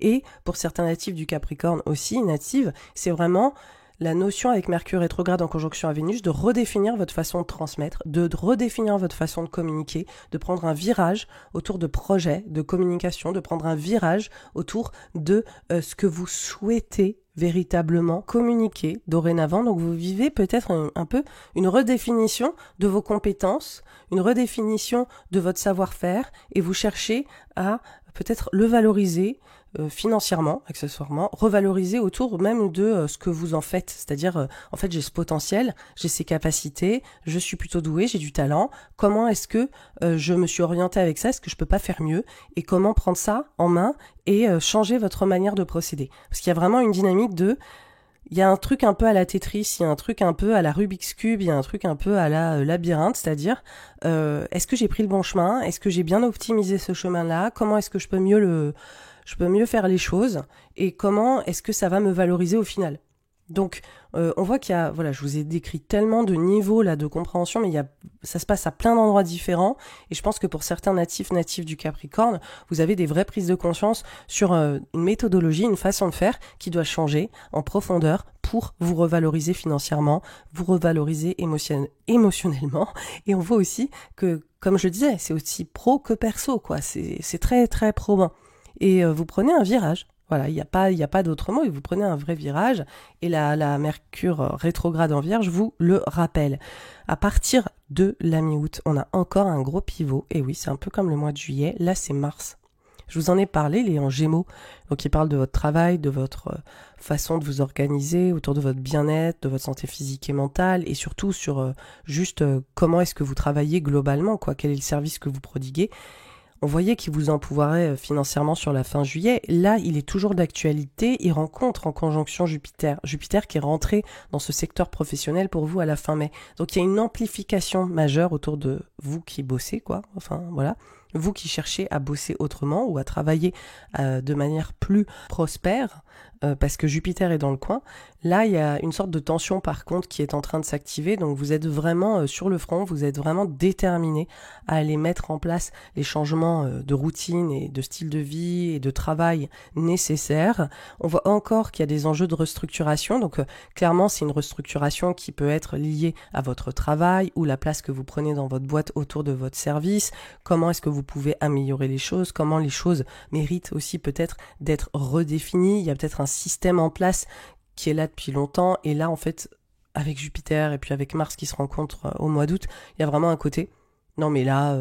Et pour certains natifs du Capricorne aussi, natives, c'est vraiment la notion avec Mercure rétrograde en conjonction à Vénus de redéfinir votre façon de transmettre, de redéfinir votre façon de communiquer, de prendre un virage autour de projets de communication, de prendre un virage autour de ce que vous souhaitez véritablement communiquer dorénavant. Donc vous vivez peut-être un peu une redéfinition de vos compétences, une redéfinition de votre savoir-faire et vous cherchez à peut-être le valoriser financièrement, accessoirement, revaloriser autour même de ce que vous en faites. C'est-à-dire, en fait, j'ai ce potentiel, j'ai ces capacités, je suis plutôt douée, j'ai du talent. Comment est-ce que je me suis orientée avec ça? Est-ce que je peux pas faire mieux? Et comment prendre ça en main et changer votre manière de procéder? Parce qu'il y a vraiment une dynamique il y a un truc un peu à la Tetris, il y a un truc un peu à la Rubik's Cube, il y a un truc un peu à la labyrinthe, c'est-à-dire, est-ce que j'ai pris le bon chemin? Est-ce que j'ai bien optimisé ce chemin-là? Comment est-ce que je peux mieux faire les choses? Et comment est-ce que ça va me valoriser au final? Donc, on voit qu'il y a, voilà, je vous ai décrit tellement de niveaux là de compréhension, mais ça se passe à plein d'endroits différents. Et je pense que pour certains natifs du Capricorne, vous avez des vraies prises de conscience sur une méthodologie, une façon de faire qui doit changer en profondeur pour vous revaloriser financièrement, vous revaloriser émotionnellement. Et on voit aussi que, comme je le disais, c'est aussi pro que perso, quoi. C'est très très probant. Et vous prenez un virage. Voilà, il n'y a pas d'autre mot, et vous prenez un vrai virage, et la Mercure rétrograde en Vierge vous le rappelle. À partir de la mi-août, on a encore un gros pivot, et oui, c'est un peu comme le mois de juillet, là c'est Mars. Je vous en ai parlé, il est en Gémeaux, donc il parle de votre travail, de votre façon de vous organiser, autour de votre bien-être, de votre santé physique et mentale, et surtout sur comment est-ce que vous travaillez globalement, quoi, quel est le service que vous prodiguez. On voyait qu'il vous empouvoirait financièrement sur la fin juillet. Là, il est toujours d'actualité. Il rencontre en conjonction Jupiter. Jupiter qui est rentré dans ce secteur professionnel pour vous à la fin mai. Donc, il y a une amplification majeure autour de vous qui bossez, quoi. Enfin, voilà. Vous qui cherchez à bosser autrement ou à travailler de manière plus prospère, parce que Jupiter est dans le coin. Là, il y a une sorte de tension par contre qui est en train de s'activer, donc vous êtes vraiment sur le front, vous êtes vraiment déterminé à aller mettre en place les changements de routine et de style de vie et de travail nécessaires. On voit encore qu'il y a des enjeux de restructuration, donc clairement c'est une restructuration qui peut être liée à votre travail ou la place que vous prenez dans votre boîte autour de votre service, comment est-ce que vous pouvez améliorer les choses, comment les choses méritent aussi peut-être d'être redéfinies, il y a peut-être un système en place qui est là depuis longtemps, et là en fait avec Jupiter et puis avec Mars qui se rencontrent au mois d'août, il y a vraiment un côté non mais là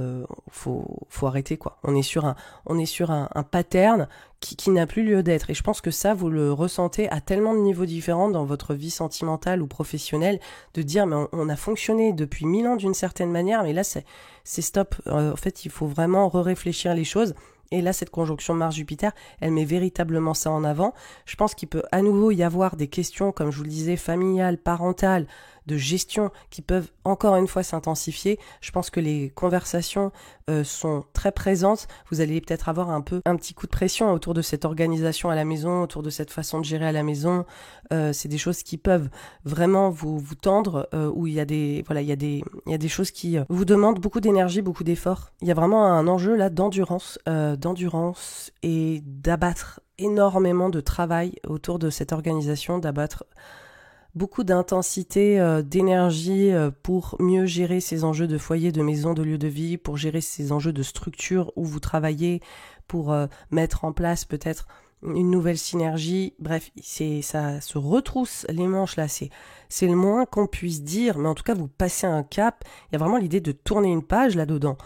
faut arrêter, quoi. On est sur un pattern qui n'a plus lieu d'être, et je pense que ça vous le ressentez à tellement de niveaux différents dans votre vie sentimentale ou professionnelle, de dire mais on a fonctionné depuis 1000 ans d'une certaine manière, mais là c'est stop, en fait il faut vraiment réfléchir les choses. Et là, cette conjonction Mars-Jupiter, elle met véritablement ça en avant. Je pense qu'il peut à nouveau y avoir des questions, comme je vous le disais, familiales, parentales, de gestion, qui peuvent encore une fois s'intensifier. Je pense que les conversations sont très présentes. Vous allez peut-être avoir un petit coup de pression autour de cette organisation à la maison, autour de cette façon de gérer à la maison. C'est des choses qui peuvent vraiment vous tendre, où il y a des choses qui vous demandent beaucoup d'énergie, beaucoup d'efforts. Il y a vraiment un enjeu là d'endurance et d'abattre énormément de travail autour de cette organisation, d'abattre beaucoup d'intensité, d'énergie pour mieux gérer ces enjeux de foyer, de maison, de lieu de vie, pour gérer ces enjeux de structure où vous travaillez, pour mettre en place peut-être une nouvelle synergie. Bref, ça se retrousse les manches là, c'est le moins qu'on puisse dire, mais en tout cas vous passez un cap. Il y a vraiment l'idée de tourner une page là-dedans.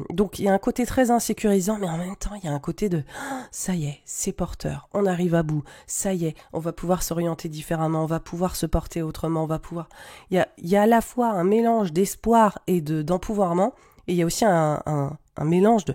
Donc il y a un côté très insécurisant, mais en même temps il y a un côté de ça y est, c'est porteur, on arrive à bout, ça y est, on va pouvoir s'orienter différemment, on va pouvoir se porter autrement, on va pouvoir. Il y a à la fois un mélange d'espoir et d'empouvoirment, et il y a aussi un mélange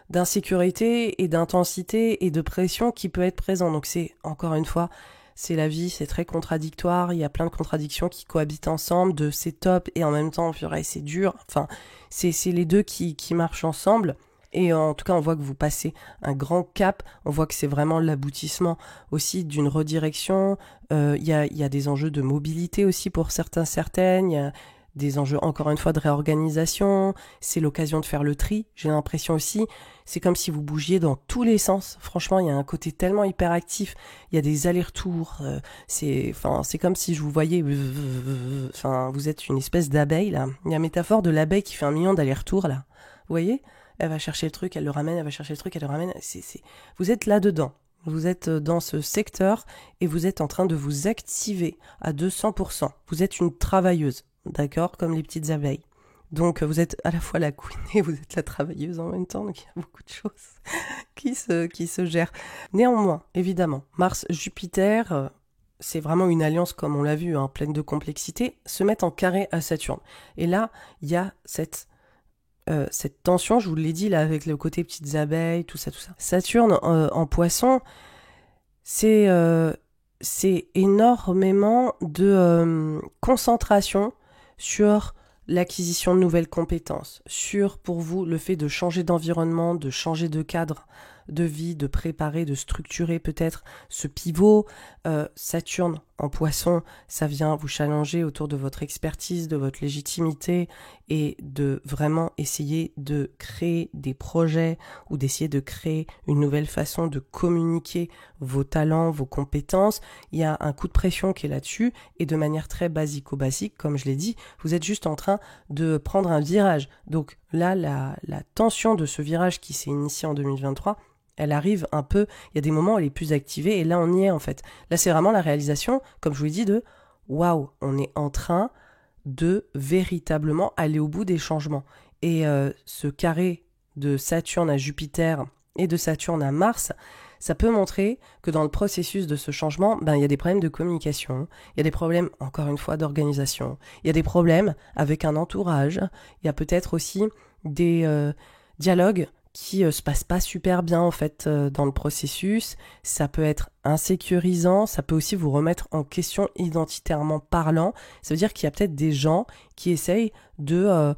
d'insécurité et d'intensité et de pression qui peut être présent. Donc c'est, encore une fois, c'est la vie, c'est très contradictoire, il y a plein de contradictions qui cohabitent ensemble, de c'est top et en même temps, purée, c'est dur. Enfin, c'est les deux qui marchent ensemble. Et en tout cas, on voit que vous passez un grand cap, on voit que c'est vraiment l'aboutissement aussi d'une redirection. Il y a des enjeux de mobilité aussi pour certaines, il y a des enjeux encore une fois de réorganisation, c'est l'occasion de faire le tri, j'ai l'impression aussi, c'est comme si vous bougiez dans tous les sens, franchement il y a un côté tellement hyperactif, il y a des allers-retours, c'est comme si je vous voyais, vous êtes une espèce d'abeille là, il y a la métaphore de l'abeille qui fait 1 million d'allers-retours là, vous voyez, elle va chercher le truc, elle le ramène, elle va chercher le truc, elle le ramène, vous êtes là-dedans. Vous êtes dans ce secteur et vous êtes en train de vous activer à 200%. Vous êtes une travailleuse. D'accord, comme les petites abeilles. Donc vous êtes à la fois la queen et vous êtes la travailleuse en même temps, donc il y a beaucoup de choses qui se gèrent. Néanmoins, évidemment, Mars-Jupiter, c'est vraiment une alliance, comme on l'a vu, pleine de complexité, se mettent en carré à Saturne. Et là, il y a cette tension, je vous l'ai dit, là, avec le côté petites abeilles, tout ça. Saturne en Poisson, c'est énormément de concentration sur l'acquisition de nouvelles compétences, sur, pour vous, le fait de changer d'environnement, de changer de cadre de vie, de préparer, de structurer peut-être ce pivot. Saturne en Poisson, ça vient vous challenger autour de votre expertise, de votre légitimité et de vraiment essayer de créer des projets ou d'essayer de créer une nouvelle façon de communiquer vos talents, vos compétences. Il y a un coup de pression qui est là-dessus et de manière très basico-basique, comme je l'ai dit, vous êtes juste en train de prendre un virage. Donc là, la tension de ce virage qui s'est initié en 2023, elle arrive un peu, il y a des moments où elle est plus activée et là on y est en fait. Là c'est vraiment la réalisation, comme je vous l'ai dit, de waouh, on est en train de véritablement aller au bout des changements. Et ce carré de Saturne à Jupiter et de Saturne à Mars, ça peut montrer que dans le processus de ce changement, il y a des problèmes de communication, il y a des problèmes, encore une fois, d'organisation, il y a des problèmes avec un entourage, il y a peut-être aussi des dialogues qui se passe pas super bien en fait dans le processus, ça peut être insécurisant, ça peut aussi vous remettre en question identitairement parlant, ça veut dire qu'il y a peut-être des gens qui essayent de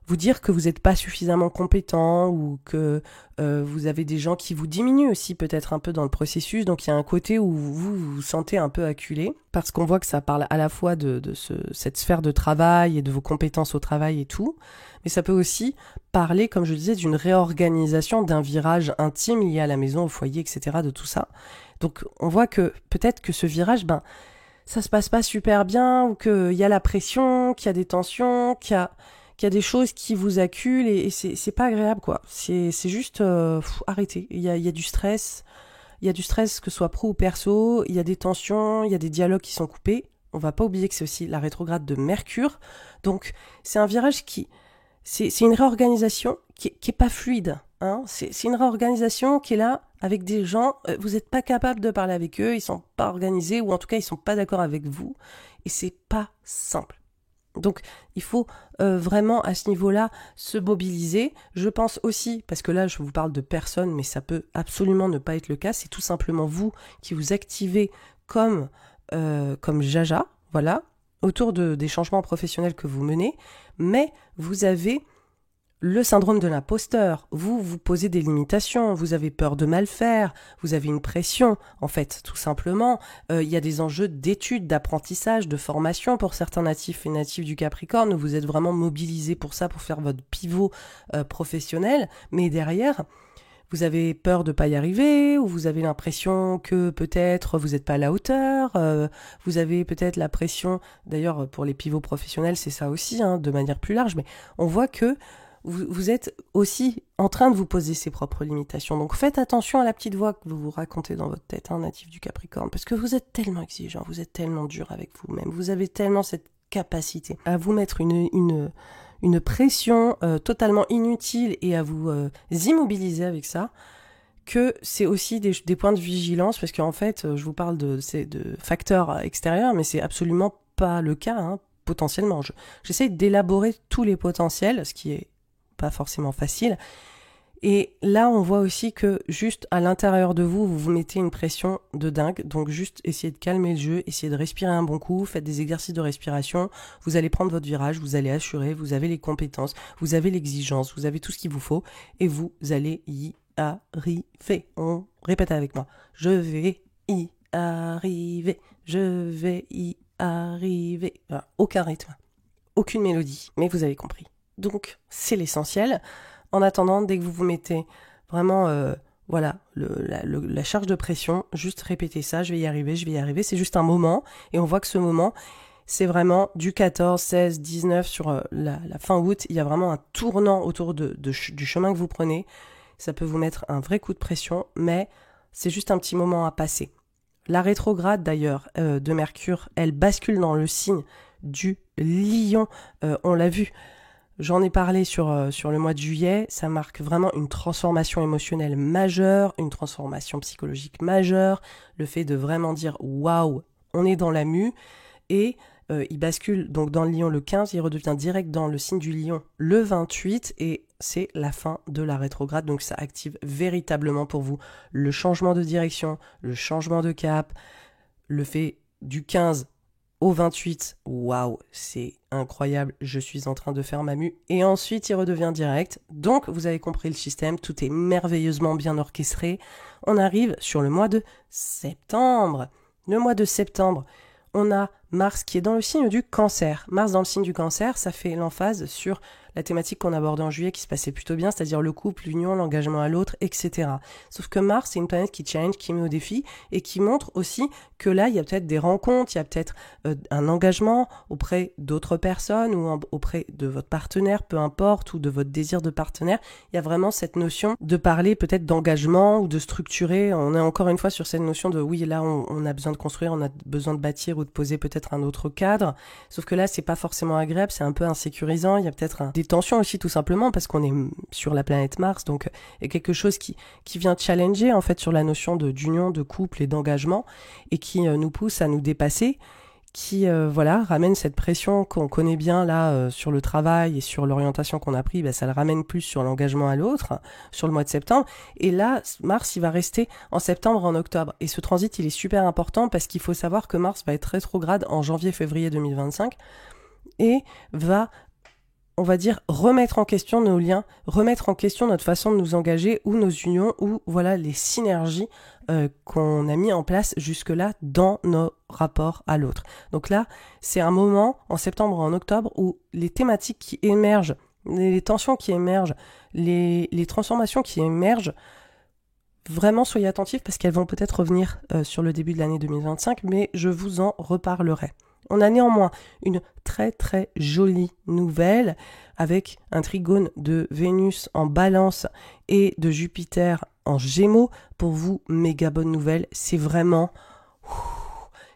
vous dire que vous n'êtes pas suffisamment compétent ou que vous avez des gens qui vous diminuent aussi peut-être un peu dans le processus, donc il y a un côté où vous vous sentez un peu acculé, parce qu'on voit que ça parle à la fois de cette sphère de travail et de vos compétences au travail et tout, mais ça peut aussi parler, comme je disais, d'une réorganisation, d'un virage intime lié à la maison, au foyer, etc., de tout ça. Donc on voit que peut-être que ce virage, ça se passe pas super bien, ou qu'il y a la pression, qu'il y a des tensions, qu'il y a des choses qui vous acculent et c'est pas agréable quoi. C'est juste arrêter. Il y a du stress, que ce soit pro ou perso, il y a des tensions, il y a des dialogues qui sont coupés. On va pas oublier que c'est aussi la rétrograde de Mercure. Donc c'est un virage c'est une réorganisation qui est pas fluide. Hein. C'est une réorganisation qui est là avec des gens, vous n'êtes pas capable de parler avec eux, ils sont pas organisés ou en tout cas ils sont pas d'accord avec vous et c'est pas simple. Donc il faut vraiment à ce niveau-là se mobiliser. Je pense aussi, parce que là je vous parle de personnes, mais ça peut absolument ne pas être le cas, c'est tout simplement vous qui vous activez comme Jaja, voilà, autour des changements professionnels que vous menez, mais vous avez le syndrome de l'imposteur, vous posez des limitations, vous avez peur de mal faire, vous avez une pression, en fait, tout simplement. Il y a des enjeux d'études, d'apprentissage, de formation pour certains natifs et natives du Capricorne, où vous êtes vraiment mobilisés pour ça, pour faire votre pivot professionnel, mais derrière, vous avez peur de pas y arriver, ou vous avez l'impression que peut-être vous n'êtes pas à la hauteur, vous avez peut-être la pression, d'ailleurs pour les pivots professionnels c'est ça aussi, de manière plus large, mais on voit que vous êtes aussi en train de vous poser ses propres limitations. Donc faites attention à la petite voix que vous vous racontez dans votre tête, natif du Capricorne, parce que vous êtes tellement exigeant, vous êtes tellement dur avec vous-même, vous avez tellement cette capacité à vous mettre une pression totalement inutile et à vous immobiliser avec ça, que c'est aussi des points de vigilance, parce qu'en fait, je vous parle de facteurs extérieurs, mais c'est absolument pas le cas, potentiellement. J'essaie d'élaborer tous les potentiels, ce qui est pas forcément facile. Et là, on voit aussi que juste à l'intérieur de vous, vous vous mettez une pression de dingue. Donc juste essayez de calmer le jeu, essayez de respirer un bon coup, faites des exercices de respiration. Vous allez prendre votre virage, vous allez assurer, vous avez les compétences, vous avez l'exigence, vous avez tout ce qu'il vous faut et vous allez y arriver. On répète avec moi. Je vais y arriver. Je vais y arriver. Voilà, aucun rythme, aucune mélodie, mais vous avez compris. Donc, c'est l'essentiel. En attendant, dès que vous vous mettez vraiment la charge de pression, juste répétez ça, je vais y arriver. C'est juste un moment. Et on voit que ce moment, c'est vraiment du 14, 16, 19 sur la fin août. Il y a vraiment un tournant autour du chemin que vous prenez. Ça peut vous mettre un vrai coup de pression, mais c'est juste un petit moment à passer. La rétrograde d'ailleurs de Mercure, elle bascule dans le signe du Lion. On l'a vu. J'en ai parlé sur le mois de juillet, ça marque vraiment une transformation émotionnelle majeure, une transformation psychologique majeure, le fait de vraiment dire « waouh, on est dans la mue » et il bascule donc dans le Lion le 15, il redevient direct dans le signe du Lion le 28 et c'est la fin de la rétrograde, donc ça active véritablement pour vous le changement de direction, le changement de cap, le fait du 15 au 28, waouh, c'est incroyable, je suis en train de faire ma mue. Et ensuite, il redevient direct. Donc, vous avez compris le système, tout est merveilleusement bien orchestré. On arrive sur le mois de septembre. Le mois de septembre, on a Mars qui est dans le signe du Cancer. Mars dans le signe du Cancer, ça fait l'emphase sur la thématique qu'on abordait en juillet qui se passait plutôt bien, c'est-à-dire le couple, l'union, l'engagement à l'autre, etc. Sauf que Mars, c'est une planète qui challenge, qui met au défi et qui montre aussi que là, il y a peut-être des rencontres, il y a peut-être un engagement auprès d'autres personnes ou auprès de votre partenaire, peu importe, ou de votre désir de partenaire. Il y a vraiment cette notion de parler peut-être d'engagement ou de structurer. On est encore une fois sur cette notion de oui, là, on a besoin de construire, on a besoin de bâtir ou de poser peut-être un autre cadre. Sauf que là, c'est pas forcément agréable, c'est un peu insécurisant. Il y a peut-être des tensions aussi tout simplement parce qu'on est sur la planète Mars, donc il y a quelque chose qui vient challenger en fait sur la notion d'union, de couple et d'engagement et qui nous pousse à nous dépasser, qui ramène cette pression qu'on connaît bien là sur le travail et sur l'orientation qu'on a pris, ça le ramène plus sur l'engagement à l'autre, sur le mois de septembre. Et là, Mars, il va rester en septembre, en octobre. Et ce transit, il est super important parce qu'il faut savoir que Mars va être rétrograde en janvier-février 2025 et va, on va dire, remettre en question nos liens, remettre en question notre façon de nous engager ou nos unions ou voilà les synergies qu'on a mis en place jusque-là dans nos rapports à l'autre. Donc là, c'est un moment en septembre, en octobre où les thématiques qui émergent, les tensions qui émergent, les transformations qui émergent, vraiment soyez attentifs parce qu'elles vont peut-être revenir sur le début de l'année 2025, mais je vous en reparlerai. On a néanmoins une très très jolie nouvelle avec un trigone de Vénus en Balance et de Jupiter en Gémeaux. Pour vous, méga bonne nouvelle, c'est vraiment...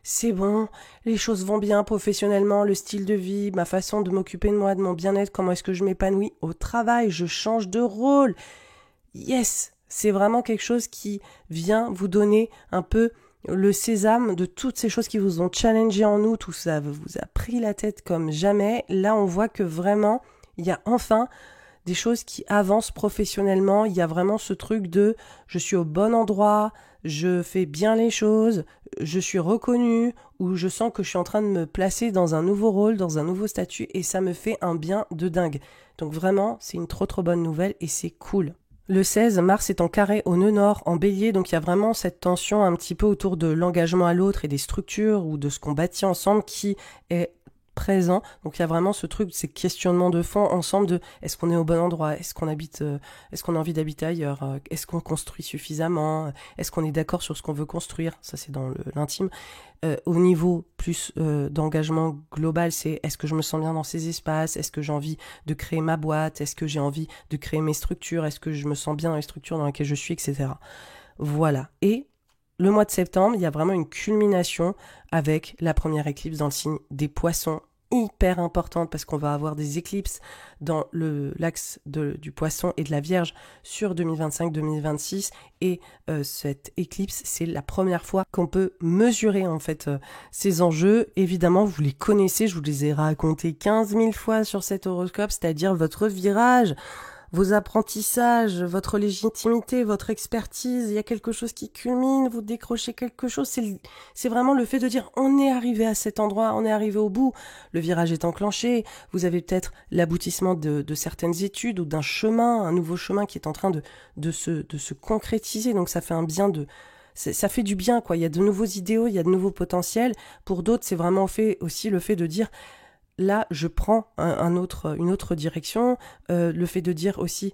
c'est bon, les choses vont bien professionnellement, le style de vie, ma façon de m'occuper de moi, de mon bien-être, comment est-ce que je m'épanouis au travail, je change de rôle. Yes, c'est vraiment quelque chose qui vient vous donner un peu le sésame de toutes ces choses qui vous ont challengé en nous, tout ça vous a pris la tête comme jamais. Là, on voit que vraiment, il y a enfin des choses qui avancent professionnellement. Il y a vraiment ce truc de je suis au bon endroit, je fais bien les choses, je suis reconnue, ou je sens que je suis en train de me placer dans un nouveau rôle, dans un nouveau statut, et ça me fait un bien de dingue. Donc vraiment, c'est une trop bonne nouvelle et c'est cool. Le 16, Mars est en carré au nœud nord, en bélier, donc il y a vraiment cette tension un petit peu autour de l'engagement à l'autre et des structures ou de ce qu'on bâtit ensemble qui est présent. Donc il y a vraiment ce truc, ces questionnements de fond ensemble de est-ce qu'on est au bon endroit, est-ce qu'on a envie d'habiter ailleurs, est-ce qu'on construit suffisamment, est-ce qu'on est d'accord sur ce qu'on veut construire, ça c'est dans l'intime. Au niveau plus d'engagement global, c'est est-ce que je me sens bien dans ces espaces, est-ce que j'ai envie de créer ma boîte, est-ce que j'ai envie de créer mes structures, est-ce que je me sens bien dans les structures dans lesquelles je suis, etc. Voilà. Et le mois de septembre, il y a vraiment une culmination avec la première éclipse dans le signe des Poissons, hyper importante parce qu'on va avoir des éclipses dans l'axe du Poisson et de la Vierge sur 2025-2026 et cette éclipse, c'est la première fois qu'on peut mesurer en fait ces enjeux. Évidemment, vous les connaissez, je vous les ai racontés 15 000 fois sur cet horoscope, c'est-à-dire votre virage, vos apprentissages, votre légitimité, votre expertise, il y a quelque chose qui culmine, vous décrochez quelque chose, c'est vraiment le fait de dire on est arrivé à cet endroit, on est arrivé au bout, le virage est enclenché, vous avez peut-être l'aboutissement de certaines études ou d'un chemin, un nouveau chemin qui est en train de se concrétiser, donc ça fait ça fait du bien, quoi. Il y a de nouveaux idéaux, il y a de nouveaux potentiels. Pour d'autres, c'est vraiment aussi le fait de dire là, je prends une autre direction. Le fait de dire aussi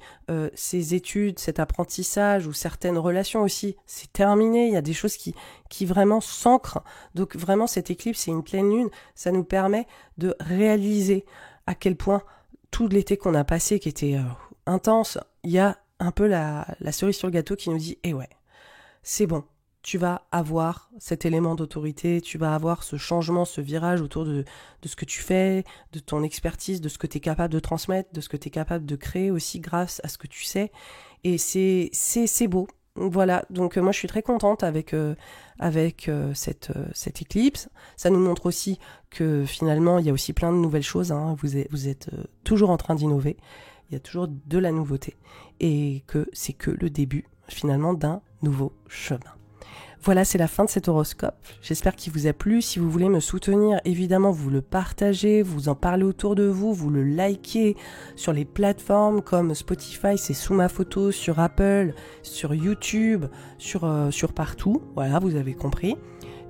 ces études, cet apprentissage ou certaines relations aussi, c'est terminé. Il y a des choses qui vraiment s'ancrent. Donc vraiment, cette éclipse, c'est une pleine lune. Ça nous permet de réaliser à quel point tout l'été qu'on a passé, qui était intense, il y a un peu la cerise sur le gâteau qui nous dit « Eh ouais, c'est bon ». Tu vas avoir cet élément d'autorité, tu vas avoir ce changement, ce virage autour de ce que tu fais, de ton expertise, de ce que tu es capable de transmettre, de ce que tu es capable de créer aussi grâce à ce que tu sais. Et c'est beau. Voilà, donc moi je suis très contente avec cette éclipse. Ça nous montre aussi que finalement il y a aussi plein de nouvelles choses. Hein. Vous êtes toujours en train d'innover, il y a toujours de la nouveauté et que c'est que le début finalement d'un nouveau chemin. Voilà, c'est la fin de cet horoscope. J'espère qu'il vous a plu. Si vous voulez me soutenir, évidemment, vous le partagez, vous en parlez autour de vous, vous le likez sur les plateformes comme Spotify, c'est sous ma photo, sur Apple, sur YouTube, sur partout. Voilà, vous avez compris.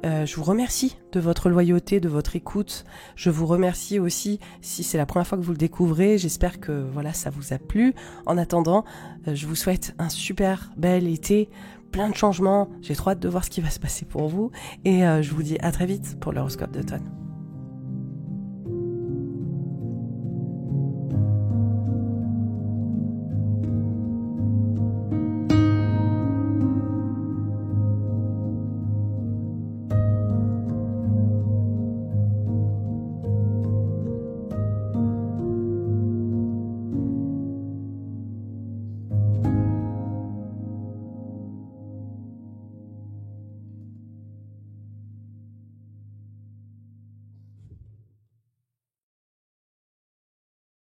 Je vous remercie de votre loyauté, de votre écoute. Je vous remercie aussi si c'est la première fois que vous le découvrez. J'espère que voilà, ça vous a plu. En attendant, je vous souhaite un super bel été. Plein de changements, j'ai trop hâte de voir ce qui va se passer pour vous et je vous dis à très vite pour l'horoscope d'automne.